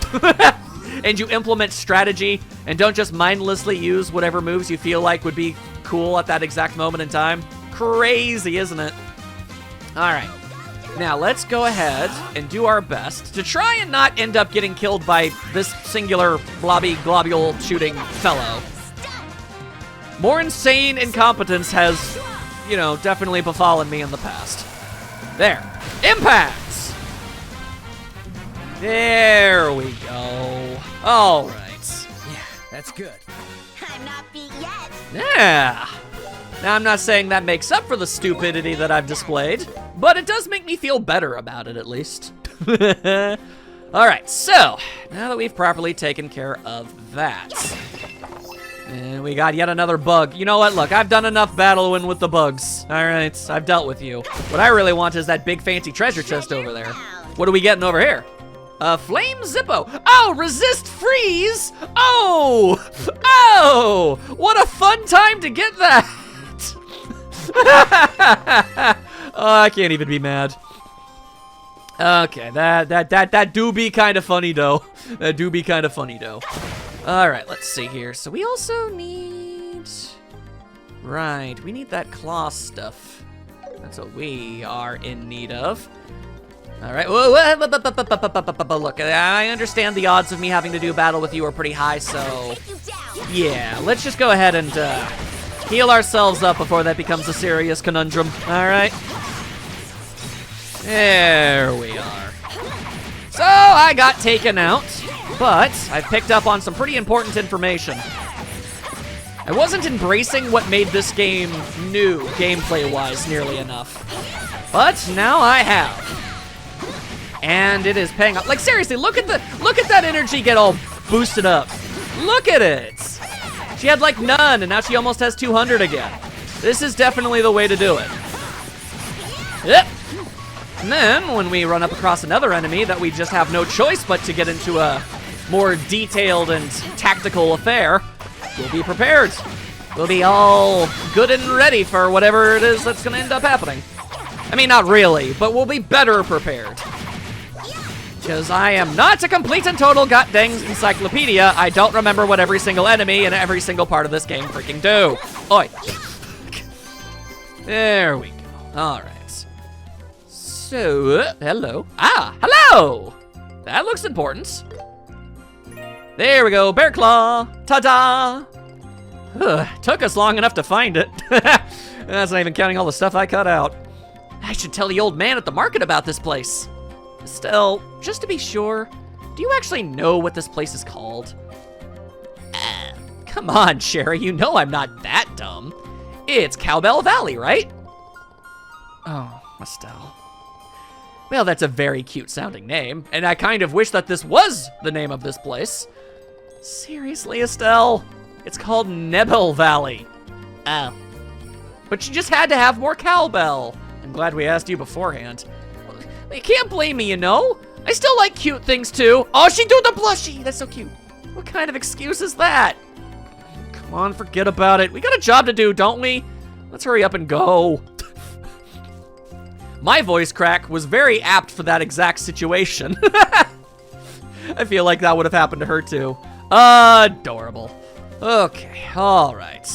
And you implement strategy and don't just mindlessly use whatever moves you feel like would be cool at that exact moment in time? Crazy, isn't it? All right. Now, let's go ahead and do our best to try and not end up getting killed by this singular globule shooting fellow. More insane incompetence has, you know, definitely befallen me in the past. There. Impacts! There we go. All right. Yeah, that's good. I'm not beat yet. Yeah. Now, I'm not saying that makes up for the stupidity that I've displayed, but it does make me feel better about it, at least. All right, so now that we've properly taken care of that, and we got yet another bug. You know what? Look, I've done enough battling with the bugs. All right, I've dealt with you. What I really want is that big fancy treasure chest over there. What are we getting over here? Flame Zippo. Oh, resist freeze. Oh, what a fun time to get that. Oh, I can't even be mad. Okay, that do be kind of funny though. That do be kind of funny though. All right, let's see here. So we also need, right, we need that claw stuff. That's what we are in need of. All right, look, I understand the odds of me having to do battle with you are pretty high, so yeah, let's just go ahead and heal ourselves up before that becomes a serious conundrum. All right. There we are. So I got taken out, but I picked up on some pretty important information. I wasn't embracing what made this game new, gameplay-wise, nearly enough. But now I have. And it is paying off. Like, seriously, look at that energy get all boosted up. Look at it. She had like none, and now she almost has 200 again. This is definitely the way to do it. Yep. And then, when we run up across another enemy that we just have no choice but to get into a more detailed and tactical affair, we'll be prepared. We'll be all good and ready for whatever it is that's going to end up happening. I mean, not really, but we'll be better prepared. Because I am not a complete and total god-dang encyclopedia. I don't remember what every single enemy in every single part of this game freaking do. Oi. There we go. All right. So, hello. Ah, hello! That looks important. There we go, Bear Claw. Ta-da! Took us long enough to find it. That's not even counting all the stuff I cut out. I should tell the old man at the market about this place. Still, just to be sure, do you actually know what this place is called? Come on, Sherry, you know I'm not that dumb. It's Cowbell Valley, right? Oh, Estelle. Well, that's a very cute sounding name, and I kind of wish that this was the name of this place. Seriously, Estelle? It's called Nebel Valley. Oh. But you just had to have more cowbell. I'm glad we asked you beforehand. You can't blame me, you know? I still like cute things too. Oh, she do the blushy. That's so cute. What kind of excuse is that? Come on, forget about it. We got a job to do, don't we? Let's hurry up and go. My voice crack was very apt for that exact situation. I feel like that would have happened to her too. Adorable. Okay, all right.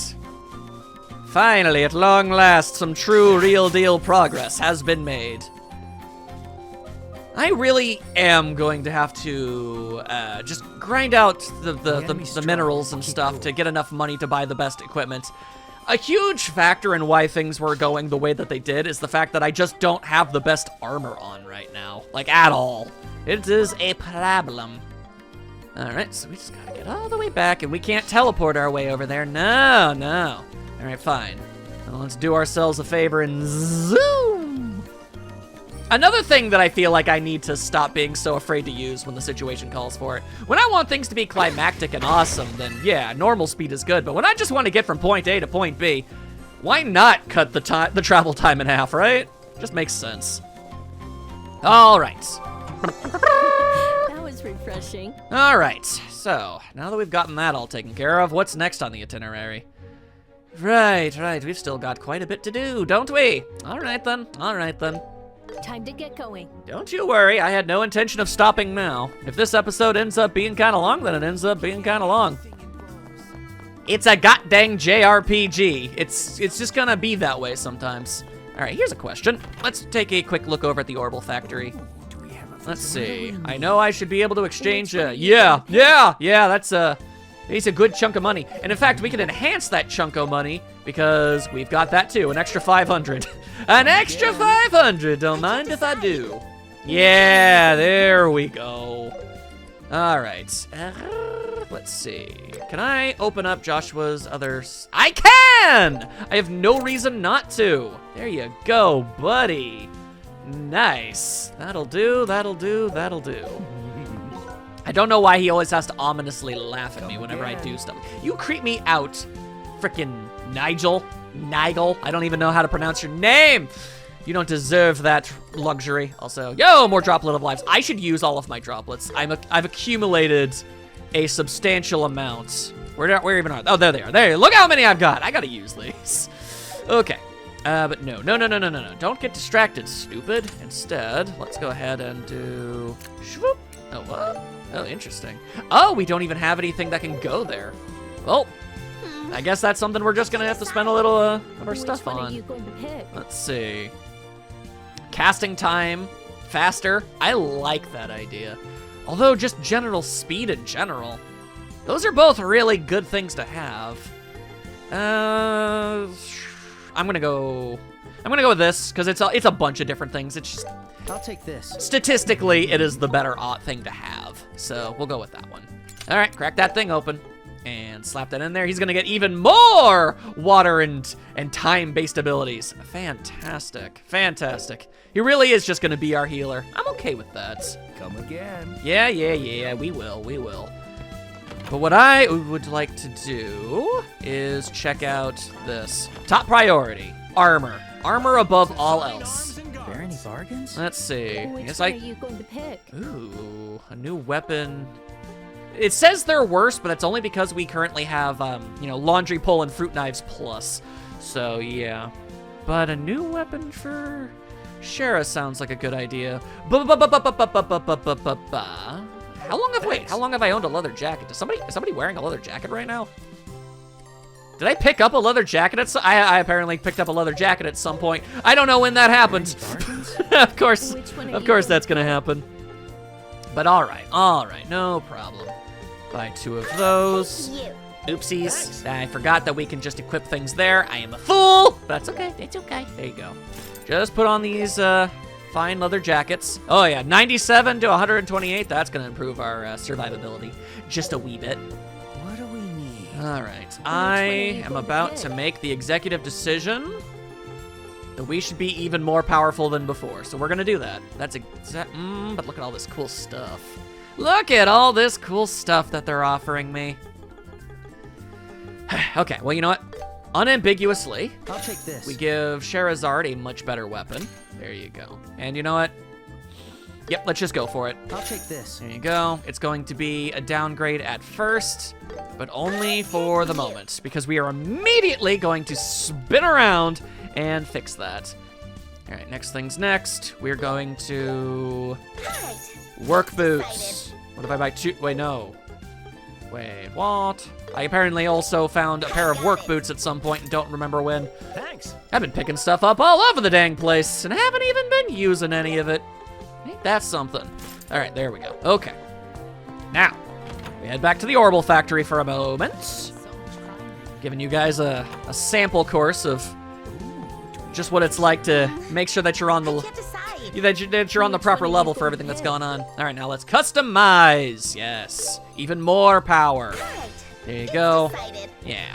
Finally, at long last, some true, real deal progress has been made. I really am going to have to just grind out the minerals and stuff to get enough money to buy the best equipment. A huge factor in why things were going the way that they did is the fact that I just don't have the best armor on right now. Like, at all. It is a problem. Alright, so we just gotta get all the way back, and we can't teleport our way over there. No, no. Alright, fine. Well, let's do ourselves a favor and zoom! Another thing that I feel like I need to stop being so afraid to use when the situation calls for it. When I want things to be climactic and awesome, then yeah, normal speed is good. But when I just want to get from point A to point B, why not cut the travel time in half, right? Just makes sense. All right. That was refreshing. All right, so now that we've gotten that all taken care of, what's next on the itinerary? Right, we've still got quite a bit to do, don't we? All right then. Time to get going. Don't you worry, I had no intention of stopping now. If this episode ends up being kind of long, then it ends up being kind of long. It's a goddamn JRPG. It's just gonna be that way sometimes. All right, here's a question. Let's take a quick look over at the Orbital Factory. Let's see. I know I should be able to exchange. Yeah. That's a good chunk of money. And in fact, we can enhance that chunk of money because we've got that too. An extra 500. An extra 500. Don't mind if I do. Yeah, there we go. All right. Let's see. Can I open up Joshua's others? I can! I have no reason not to. There you go, buddy. Nice. That'll do. I don't know why he always has to ominously laugh at me whenever I do stuff. You creep me out, frickin' Nigel. I don't even know how to pronounce your name. You don't deserve that luxury. Also, yo, more droplet of lives. I should use all of my droplets. I've accumulated a substantial amount. Where even are they? Oh, there they are. There, look how many I've got. I gotta use these. Okay. But no. Don't get distracted, stupid. Instead, let's go ahead and do... Shwoop. Oh, what? Oh, interesting. Oh, we don't even have anything that can go there. Well, I guess that's something we're just gonna have to spend a little of our stuff Which one on. are you going to pick? Let's see. Casting time, faster. I like that idea. Although just general speed in general. Those are both really good things to have. I'm gonna go with this because it's a bunch of different things. It's just I'll take this. statistically it is the better thing to have. So we'll go with that one. All right, crack that thing open and slap that in there. He's gonna get even more water and time-based abilities. Fantastic. He really is just gonna be our healer. I'm okay with that. Come again. Yeah, we will. But what I would like to do is check out this. Top priority, armor. Armor above all else. Are there any bargains? Let's see. I Which guess one are you going to pick? Ooh, a new weapon. It says they're worse, but it's only because we currently have, laundry pole and fruit knives plus. So, yeah. But a new weapon for Shara sounds like a good idea. How long have I owned a leather jacket? Is somebody wearing a leather jacket right now? Did I pick up a leather jacket I apparently picked up a leather jacket at some point. I don't know when that happened. Of course that's gonna happen. But all right, no problem. Buy 2 of those. Oopsies, I forgot that we can just equip things there. I am a fool, but that's okay, it's okay. There you go. Just put on these fine leather jackets. Oh yeah, 97 to 128, that's gonna improve our survivability just a wee bit. What do we need? All right, I am about to make the executive decision. that we should be even more powerful than before. So we're gonna do that. But look at all this cool stuff. Look at all this cool stuff that they're offering me. Okay, well, you know what? Unambiguously, I'll take this. we give Sherazard a much better weapon. There you go. And you know what? Yep, let's just go for it. I'll take this. There you go. It's going to be a downgrade at first, but only for the moment, because we are immediately going to spin around and fix that. All right, next thing's next. We're going to work boots. What if I buy two? Wait, no. Wait, what? I apparently also found a pair of work boots at some point and don't remember when. Thanks. I've been picking stuff up all over the dang place and haven't even been using any of it. Ain't that something? All right, there we go. Okay. Now, we head back to the Orbital Factory for a moment. Giving you guys a sample course of just what it's like to make sure that you're on the that you're on the proper level for everything that's going on. All right, now let's customize. Yes, even more power. There you go. Yeah.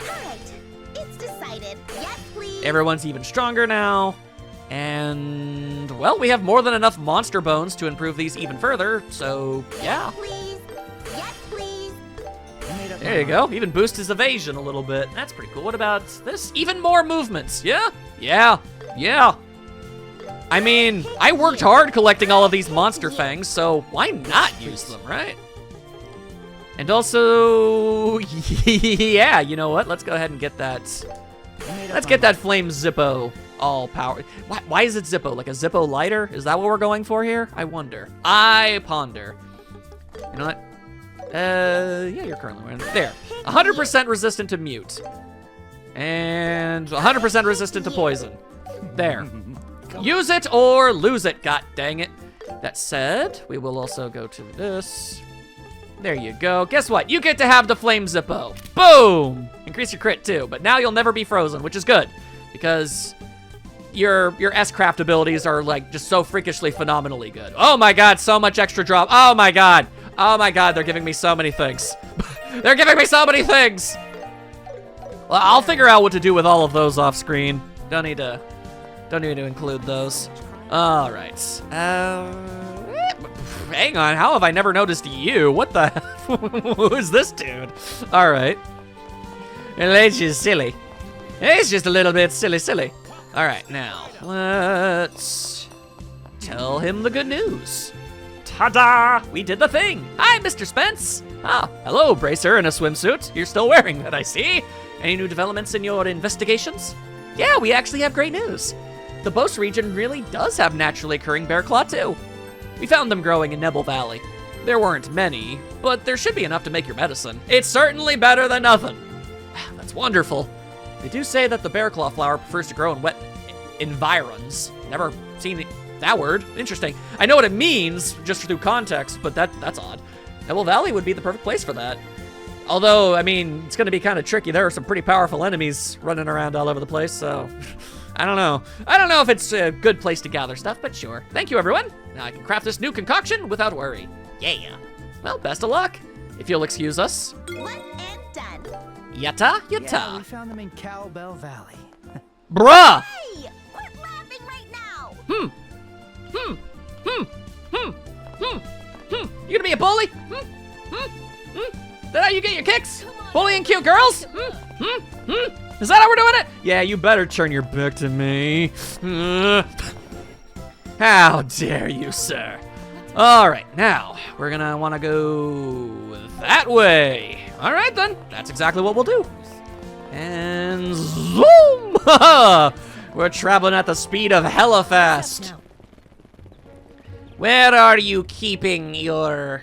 It's decided. Yes, please. Everyone's even stronger now. And, well, we have more than enough monster bones to improve these even further, so, yeah. Please. Yes, please. There you go. Even boost his evasion a little bit. That's pretty cool. What about this? Even more movements. Yeah? Yeah. Yeah. I mean, I worked hard collecting all of these monster fangs, so why not use them, right? And also, yeah, you know what? Let's go ahead and get that. Let's get that Flame Zippo all power. Why is it Zippo? Like a Zippo lighter? Is that what we're going for here? I wonder. I ponder. You know what? Yeah, you're currently wearing it. There. 100% resistant to mute. And 100% resistant to poison. There. Use it or lose it, god dang it. That said, we will also go to this. There you go. Guess what? You get to have the Flame Zippo. Boom! Increase your crit too, but now you'll never be frozen, which is good. Because your S-Craft abilities are like just so freakishly phenomenally good. Oh my god, so much extra drop. Oh my god. Oh my god, they're giving me so many things. They're giving me so many things! Well, I'll figure out what to do with all of those off screen. Don't need to include those. All right. Hang on, how have I never noticed you? What the who is this dude? All right. Well, it's just silly. It's just a little bit silly. All right, now, let's tell him the good news. Ta-da! We did the thing! Hi, Mr. Spence! Ah, hello, Bracer in a swimsuit. You're still wearing that, I see. Any new developments in your investigations? Yeah, we actually have great news. The Bose region really does have naturally occurring bear claw, too. We found them growing in Nebel Valley. There weren't many, but there should be enough to make your medicine. It's certainly better than nothing. That's wonderful. They do say that the bear claw flower prefers to grow in wet environs. Never seen that word. Interesting. I know what it means just through context, but that's odd. Nebel Valley would be the perfect place for that. Although, I mean, it's going to be kind of tricky. There are some pretty powerful enemies running around all over the place, so I don't know. I don't know if it's a good place to gather stuff, but sure. Thank you, everyone. Now I can craft this new concoction without worry. Yeah. Well, best of luck. If you'll excuse us. One and done. Yatta. Yeah, we found them in Cowbell Valley. Bruh! Hey, quit laughing right now. You gonna be a bully? Is that how you get your kicks? Bullying cute girls? Is that how we're doing it? Yeah, you better turn your back to me. How dare you, sir? All right, now we're gonna wanna go that way. All right then, that's exactly what we'll do. And zoom! We're traveling at the speed of hella fast. Where are you keeping your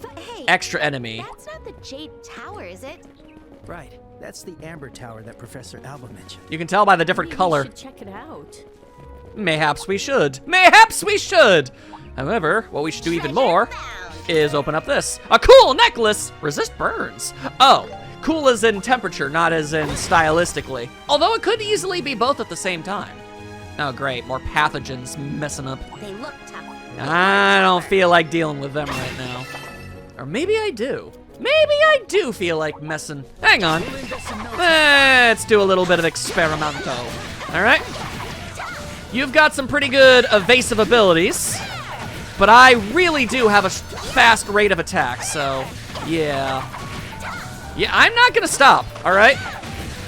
But hey, extra enemy? that's not the Jade Tower, is it? Right. That's the Amber Tower that Professor Alba mentioned. You can tell by the different Maybe color. We should check it out. Mayhaps we should. Mayhaps we should! However, what we should do even more is open up this. A cool necklace! Resist burns. Oh, cool as in temperature, not as in stylistically. Although it could easily be both at the same time. Oh great, more pathogens messing up. They look tough. I don't feel like dealing with them right now. Or maybe I do. Maybe I do feel like messing. Hang on. Let's do a little bit of experimento. All right. you've got some pretty good evasive abilities, but I really do have a fast rate of attack, so yeah. Yeah, I'm not gonna stop, all right?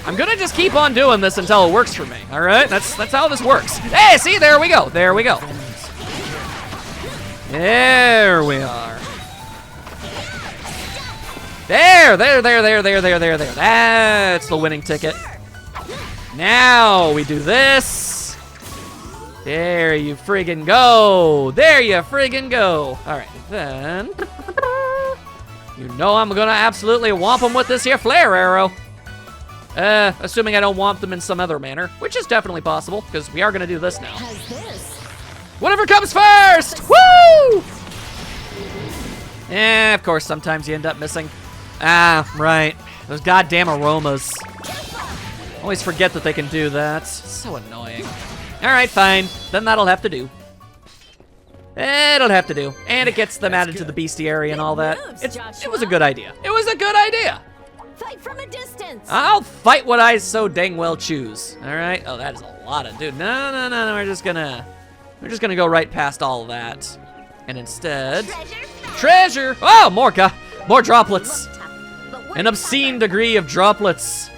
I'm gonna just keep on doing this until it works for me, all right? That's how this works. Hey, see, there we go, there we go. There we are. There. That's the winning ticket. Now we do this. There you friggin' go. There you friggin' go. All right, then. You know I'm gonna absolutely whomp them with this here flare arrow. Assuming I don't whomp them in some other manner, which is definitely possible, because we are gonna do this now. How's this? Whatever comes first! Woo! Of course, sometimes you end up missing. Ah, right. Those goddamn aromas. Always forget that they can do that. So annoying. All right, fine. Then that'll have to do. It'll have to do. And it gets them added to the bestiary and all that. It was a good idea. It was a good idea. Fight from a distance. I'll fight what I so dang well choose. All right. Oh, that is a lot of dude. No. We're just gonna go right past all of that, and instead, treasure. Oh, more droplets. An obscene degree of droplets.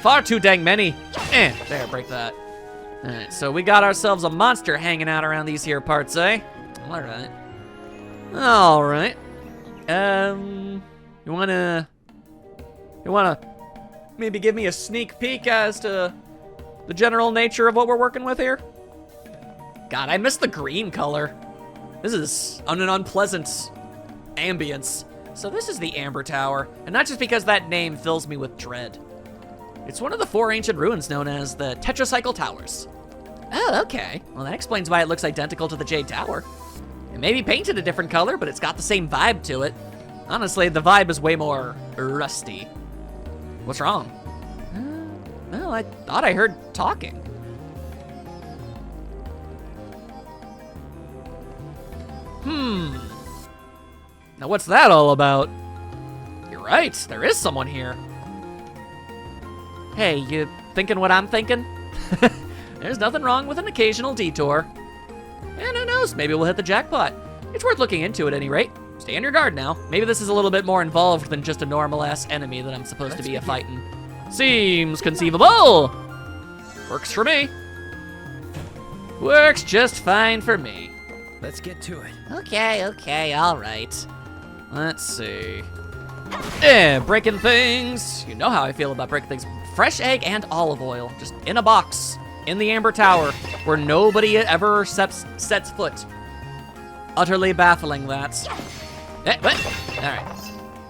Far too dang many. There, break that. All right, so we got ourselves a monster hanging out around these here parts, eh? All right. You wanna maybe give me a sneak peek as to the general nature of what we're working with here? God, I miss the green color. This is an unpleasant ambience. So this is the Amber Tower, and not just because that name fills me with dread. It's one of the 4 ancient ruins known as the Tetracycle Towers. Oh, okay. Well, that explains why it looks identical to the Jade Tower. It may be painted a different color, but it's got the same vibe to it. Honestly, the vibe is way more rusty. What's wrong? Well, I thought I heard talking. Now what's that all about? You're right, there is someone here. Hey, you thinking what I'm thinking? There's nothing wrong with an occasional detour. And who knows, maybe we'll hit the jackpot. It's worth looking into at any rate. Stay on your guard now. Maybe this is a little bit more involved than just a normal-ass enemy that I'm supposed to be a-fighting. Seems conceivable. Works for me. Works just fine for me. Let's get to it. Okay, all right. Let's see. Breaking things. You know how I feel about breaking things. Fresh egg and olive oil, just in a box, in the Amber Tower, where nobody ever sets foot. Utterly baffling, that. What? All right.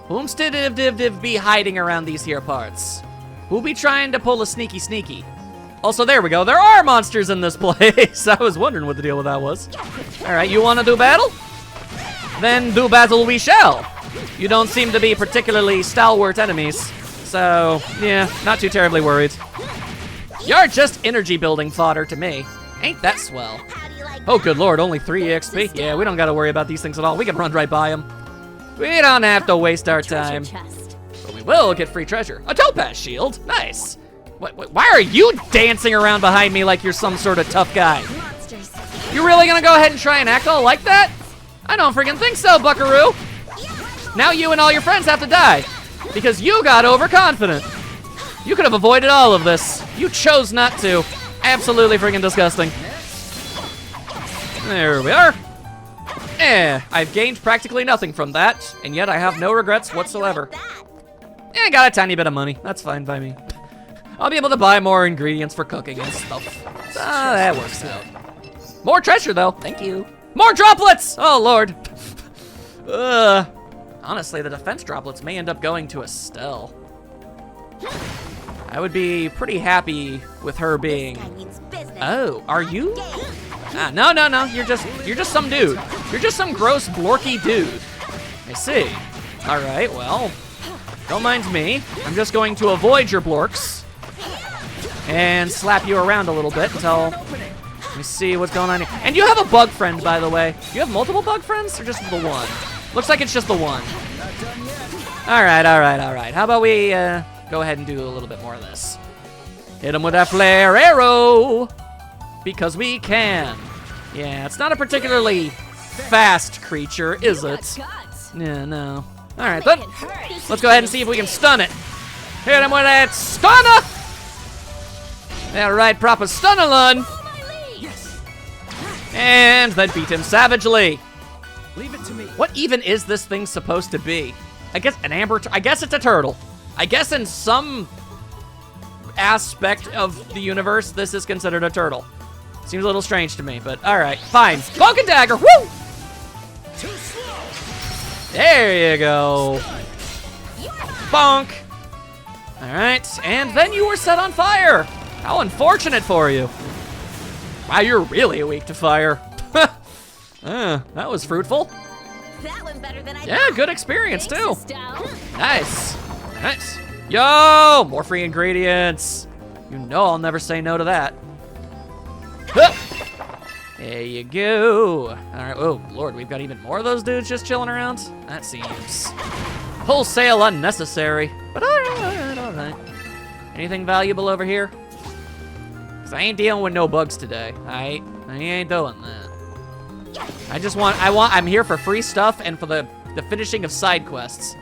Whom's div be hiding around these here parts? Who be trying to pull a sneaky? Also, there we go. There are monsters in this place. I was wondering what the deal with that was. All right, you want to do battle? Then do battle we shall. You don't seem to be particularly stalwart enemies, so yeah, not too terribly worried. You're just energy building fodder to me. Ain't that swell? Oh, good lord, only 3 EXP? Yeah, we don't gotta worry about these things at all. We can run right by them. We don't have to waste our time. Chest. But we will get free treasure. A topaz shield, nice. Why are you dancing around behind me like you're some sort of tough guy? Monsters. You really gonna go ahead and try and act all like that? I don't freaking think so, buckaroo. Now you and all your friends have to die, because you got overconfident. You could have avoided all of this. You chose not to. Absolutely freaking disgusting. There we are. I've gained practically nothing from that, and yet I have no regrets whatsoever. I got a tiny bit of money. That's fine by me. I'll be able to buy more ingredients for cooking and stuff. So that works out. More treasure, though. Thank you. More droplets! Oh, Lord. Honestly, the defense droplets may end up going to Estelle. I would be pretty happy with her being... Guy means business. Oh, are you? No. You're just some dude. You're just some gross, blorky dude. I see. All right, well, don't mind me. I'm just going to avoid your blorks and slap you around a little bit until... Let me see what's going on here. And you have a bug friend, by the way. Do you have multiple bug friends or just the one? Looks like it's just the one. All right. How about we go ahead and do a little bit more of this? Hit him with that flare arrow. because we can. Yeah, it's not a particularly fast creature, is it? Guts. Yeah, no. All right, then. Let's go ahead and see if we can stun it. Hit him with that stunner! All right, proper stunner lun. And then beat him savagely. Leave it to me. What even is this thing supposed to be? I guess an amber, I guess it's a turtle. I guess in some aspect of the universe, this is considered a turtle. Seems a little strange to me, but all right, fine. Cloak and dagger, woo! Too slow. There you go. Bonk. All right, and then you were set on fire. How unfortunate for you. Wow, you're really weak to fire. That was fruitful. That went better than I Yeah, good experience too. Estelle. Nice. Nice. Yo, more free ingredients. You know I'll never say no to that. Huh. There you go. All right, oh Lord, we've got even more of those dudes just chilling around? That seems wholesale unnecessary, but all right, all right. Anything valuable over here? 'Cause I ain't dealing with no bugs today, all right? I ain't doing that. I'm here for free stuff and for the finishing of side quests.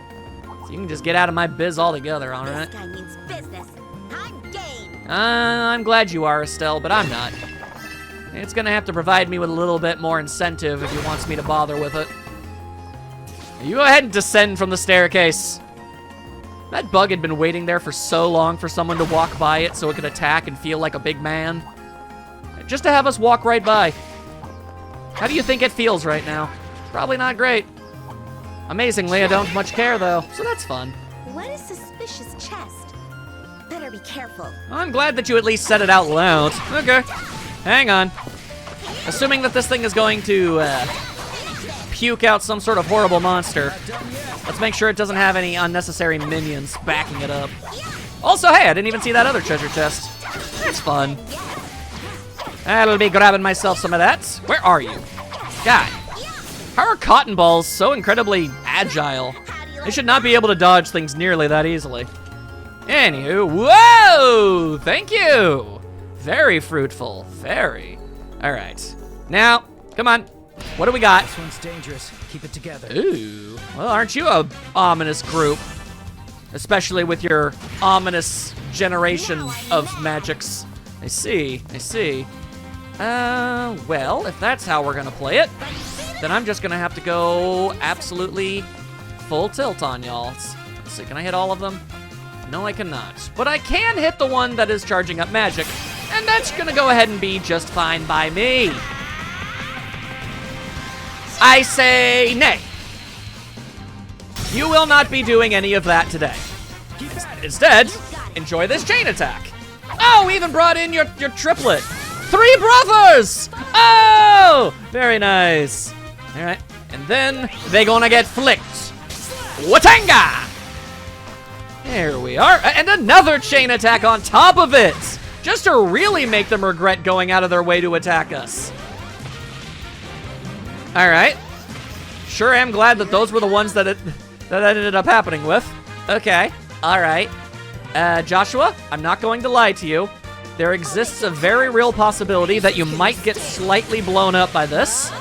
So you can just get out of my biz altogether, all right? This guy means business. I'm game. I'm glad you are, Estelle, but I'm not. It's gonna have to provide me with a little bit more incentive if he wants me to bother with it. You go ahead and descend from the staircase. That bug had been waiting there for so long for someone to walk by it so it could attack and feel like a big man. Just to have us walk right by. How do you think it feels right now? Probably not great. Amazingly, I don't much care though, so that's fun. What a suspicious chest. Better be careful. I'm glad that you at least said it out loud. Okay, hang on. Assuming that this thing is going to puke out some sort of horrible monster, let's make sure it doesn't have any unnecessary minions backing it up. Also, hey, I didn't even see that other treasure chest. That's fun. I'll be grabbing myself some of that. Where are you? God, how are cotton balls so incredibly agile? They should not be able to dodge things nearly that easily. Anywho, whoa! Thank you! Very fruitful, very. All right, now, come on. What do we got? This one's dangerous. Keep it together. Ooh, well, aren't you a ominous group? Especially with your ominous generation of magics. I see, I see. Well, if that's how we're gonna play it, then I'm just gonna have to go absolutely full tilt on y'all. Let's see, can I hit all of them? No, I cannot. But I can hit the one that is charging up magic, and that's gonna go ahead and be just fine by me. I say nay. You will not be doing any of that today. Instead, enjoy this chain attack. Oh, we even brought in your triplet. 3 brothers! Oh, very nice. All right, and then they gonna get flicked. Watanga! There we are, and another chain attack on top of it, just to really make them regret going out of their way to attack us. All right, sure am glad that those were the ones that ended up happening with. Okay, all right. Joshua, I'm not going to lie to you. There exists a very real possibility that you might get slightly blown up by this.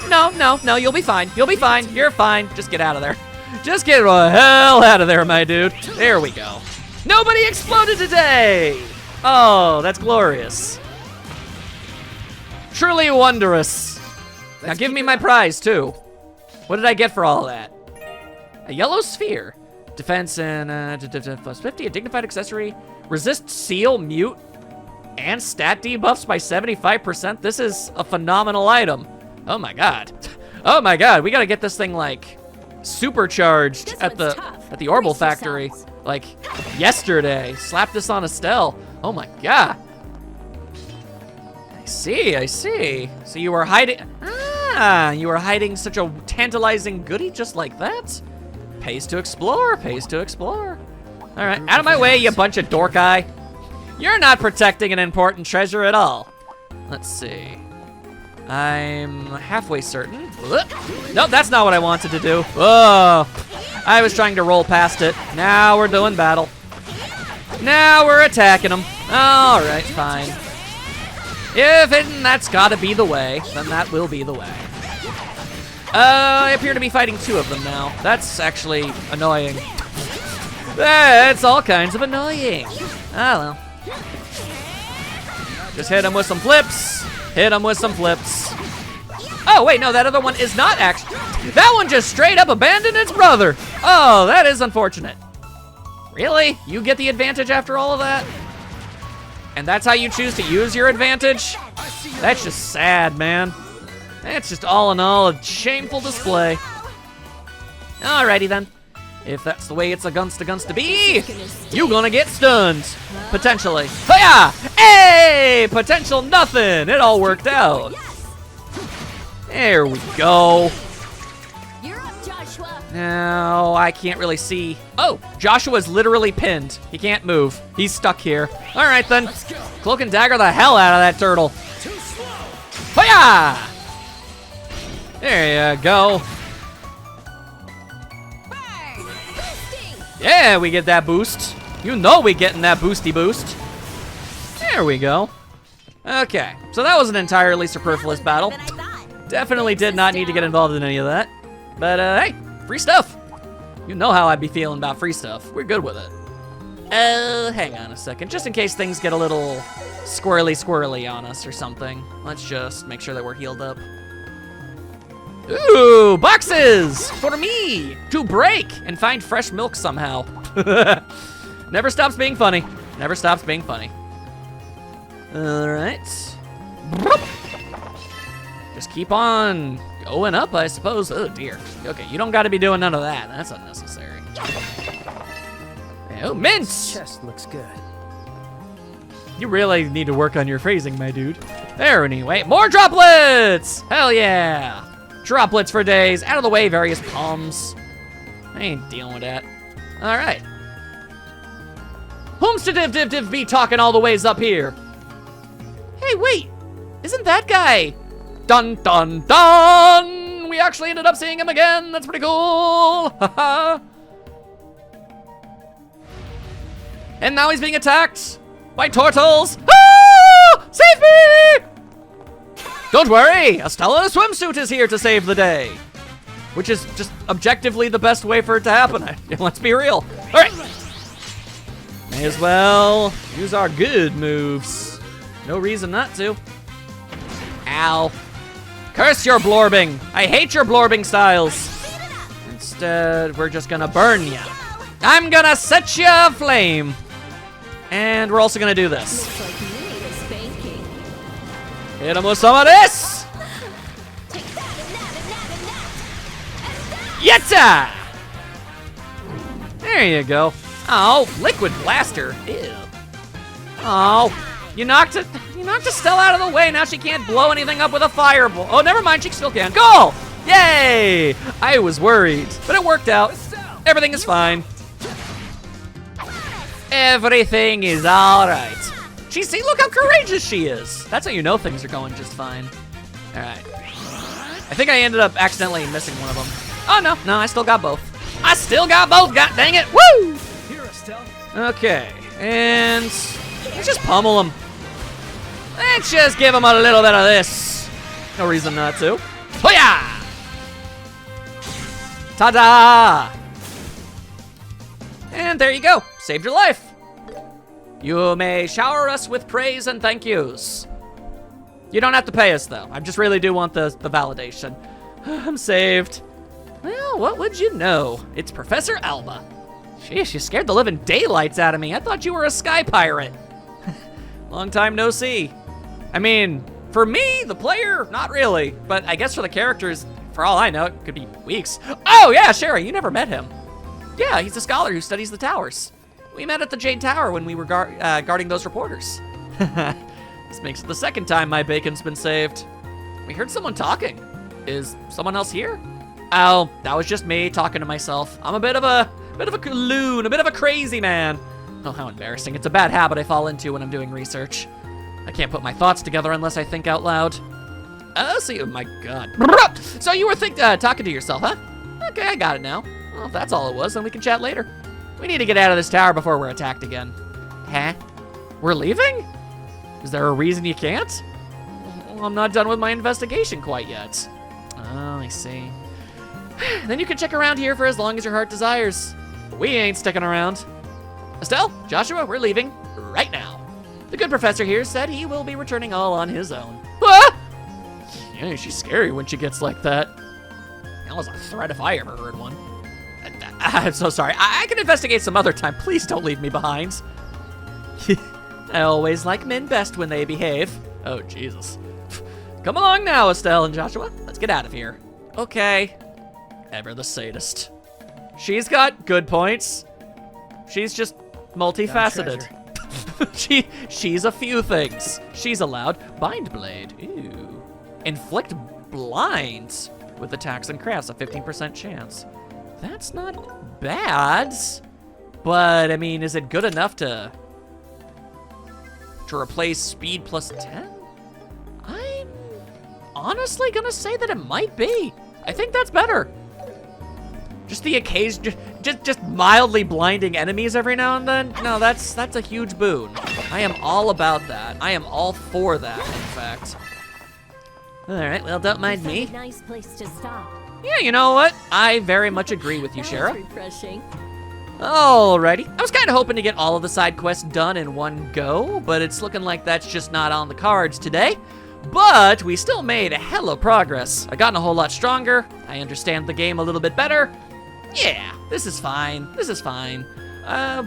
No, you'll be fine. You'll be fine. You're fine. Just get out of there. Just get the hell out of there, my dude. There we go. Nobody exploded today. Oh, that's glorious. Truly wondrous. Now give me my prize, too. What did I get for all that? A yellow sphere. Defense and plus 50, a dignified accessory. Resist, seal, mute, and stat debuffs by 75%. This is a phenomenal item. Oh my god. Oh my god, we gotta get this thing like supercharged This at one's the tough. at the Orbital Brace Factory. yourselves. Like yesterday. Slap this on Estelle. Oh my god. I see. So you were hiding. Ah, you were hiding such a tantalizing goodie just like that? Pays to explore, pays to explore. All right, out of my way, you bunch of dork eye. You're not protecting an important treasure at all. Let's see. I'm halfway certain. Nope, that's not what I wanted to do. Oh, I was trying to roll past it. Now we're doing battle. Now we're attacking them. All right, fine. If that's gotta be the way, then that will be the way. I appear to be fighting 2 of them now. That's actually annoying. That's all kinds of annoying. Oh well. Just hit him with some flips. Hit him with some flips. Oh wait, no, that other one is not actually. That one just straight up abandoned its brother. Oh, that is unfortunate. Really? You get the advantage after all of that? And that's how you choose to use your advantage? That's just sad, man. That's just all in all a shameful display. Alrighty then. If that's the way it's a guns to be, you gonna get stunned. Potentially. Hiya! Hey! Potential nothing! It all worked out. There we go. You're up, Joshua. Now, I can't really see. Oh, Joshua's literally pinned. He can't move. He's stuck here. All right, then. Cloak and dagger the hell out of that turtle. Hiya! There you go. Yeah, we get that boost. You know we getting that boosty boost. There we go. Okay, so that was an entirely superfluous battle. Definitely did not need to get involved in any of that. But hey, free stuff. You know how I'd be feeling about free stuff. We're good with it. Hang on a second. Just in case things get a little squirrely on us or something. Let's just make sure that we're healed up. Ooh, boxes for me to break and find fresh milk somehow. Never stops being funny. Never stops being funny. All right. Just keep on going up, I suppose. Oh dear. Okay, you don't got to be doing none of that. That's unnecessary. Oh, mints! Chest looks good. You really need to work on your phrasing, my dude. There, anyway. More droplets! Hell yeah! Droplets for days. Out of the way, various palms. I ain't dealing with that. All right. Whom's to div be talking all the ways up here? Hey, wait. Isn't that guy? Dun, dun, dun! We actually ended up seeing him again. That's pretty cool. Haha. And now he's being attacked by turtles. Ah! Save me! Don't worry, Estella swimsuit is here to save the day. Which is just objectively the best way for it to happen. Let's be real. All right. May as well use our good moves. No reason not to. Ow. Curse your blorbing. I hate your blorbing styles. Instead, we're just gonna burn ya. I'm gonna set ya aflame. And we're also gonna do this. Looks like you need a spanking. Hit him with some of this. Take that and that and that Yatta! There you go. Oh, liquid blaster. Ew. Oh, you knocked Estelle out of the way. Now she can't blow anything up with a fireball. Oh, never mind. She still can. Goal! Yay! I was worried, but it worked out. Everything is fine. Everything is all right. See, look how courageous she is. That's how you know things are going just fine. All right. I think I ended up accidentally missing one of them. Oh, no, I still got both. I still got both, god dang it, woo! Here, Estelle. Okay, and let's just pummel him. Let's just give him a little bit of this. No reason not to. Hoya! Ta-da! And there you go, saved your life. You may shower us with praise and thank yous. You don't have to pay us though. I just really do want the validation. I'm saved. Well, what would you know? It's Professor Alba. Sheesh, you scared the living daylights out of me. I thought you were a sky pirate. Long time no see. I mean, for me, the player, not really. But I guess for the characters, for all I know, it could be weeks. Oh yeah, Sherry, you never met him. Yeah, he's a scholar who studies the towers. We met at the Jade Tower when we were guarding those reporters. This makes it the second time my bacon's been saved. We heard someone talking. Is someone else here? Oh, that was just me talking to myself. I'm a bit of a loon, a bit of a crazy man. Oh, how embarrassing. It's a bad habit I fall into when I'm doing research. I can't put my thoughts together unless I think out loud. Oh, so my God. So you were talking to yourself, huh? Okay, I got it now. Well, if that's all it was, then we can chat later. We need to get out of this tower before we're attacked again. Huh? We're leaving? Is there a reason you can't? Well, I'm not done with my investigation quite yet. Oh, I see. Then you can check around here for as long as your heart desires. We ain't sticking around. Estelle, Joshua, we're leaving right now. The good professor here said he will be returning all on his own. Ah! Yeah, she's scary when she gets like that. That was a threat if I ever heard one. I'm so sorry. I can investigate some other time. Please don't leave me behind. I always like men best when they behave. Oh, Jesus. Come along now, Estelle and Joshua. Let's get out of here. Okay. Ever the sadist. She's got good points. She's just multifaceted. She's a few things. She's allowed Bind Blade. Ooh. Inflict Blind with attacks and crafts, a 15% chance. That's not bad. But, I mean, is it good enough to replace speed plus 10? I'm honestly gonna say that it might be. I think that's better. Just the occasion, just mildly blinding enemies every now and then. No, that's a huge boon. I am all about that. I am all for that, in fact. All right, well, don't mind me. A nice place to stop. Yeah, you know what? I very much agree with you, That Shara. was refreshing. Alrighty. I was kind of hoping to get all of the side quests done in one go, but it's looking like that's just not on the cards today. But we still made a hell of progress. I gotten a whole lot stronger. I understand the game a little bit better. Yeah, this is fine. This is fine.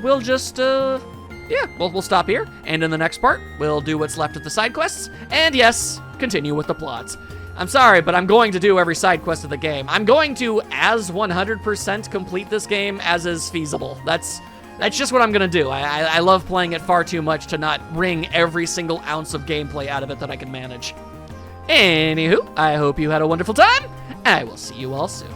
We'll just, yeah, we'll stop here. And in the next part, we'll do what's left of the side quests. And yes, continue with the plots. I'm sorry, but I'm going to do every side quest of the game. I'm going to, as 100% complete this game as is feasible. That's just what I'm gonna do. I love playing it far too much to not wring every single ounce of gameplay out of it that I can manage. Anywho, I hope you had a wonderful time. I will see you all soon.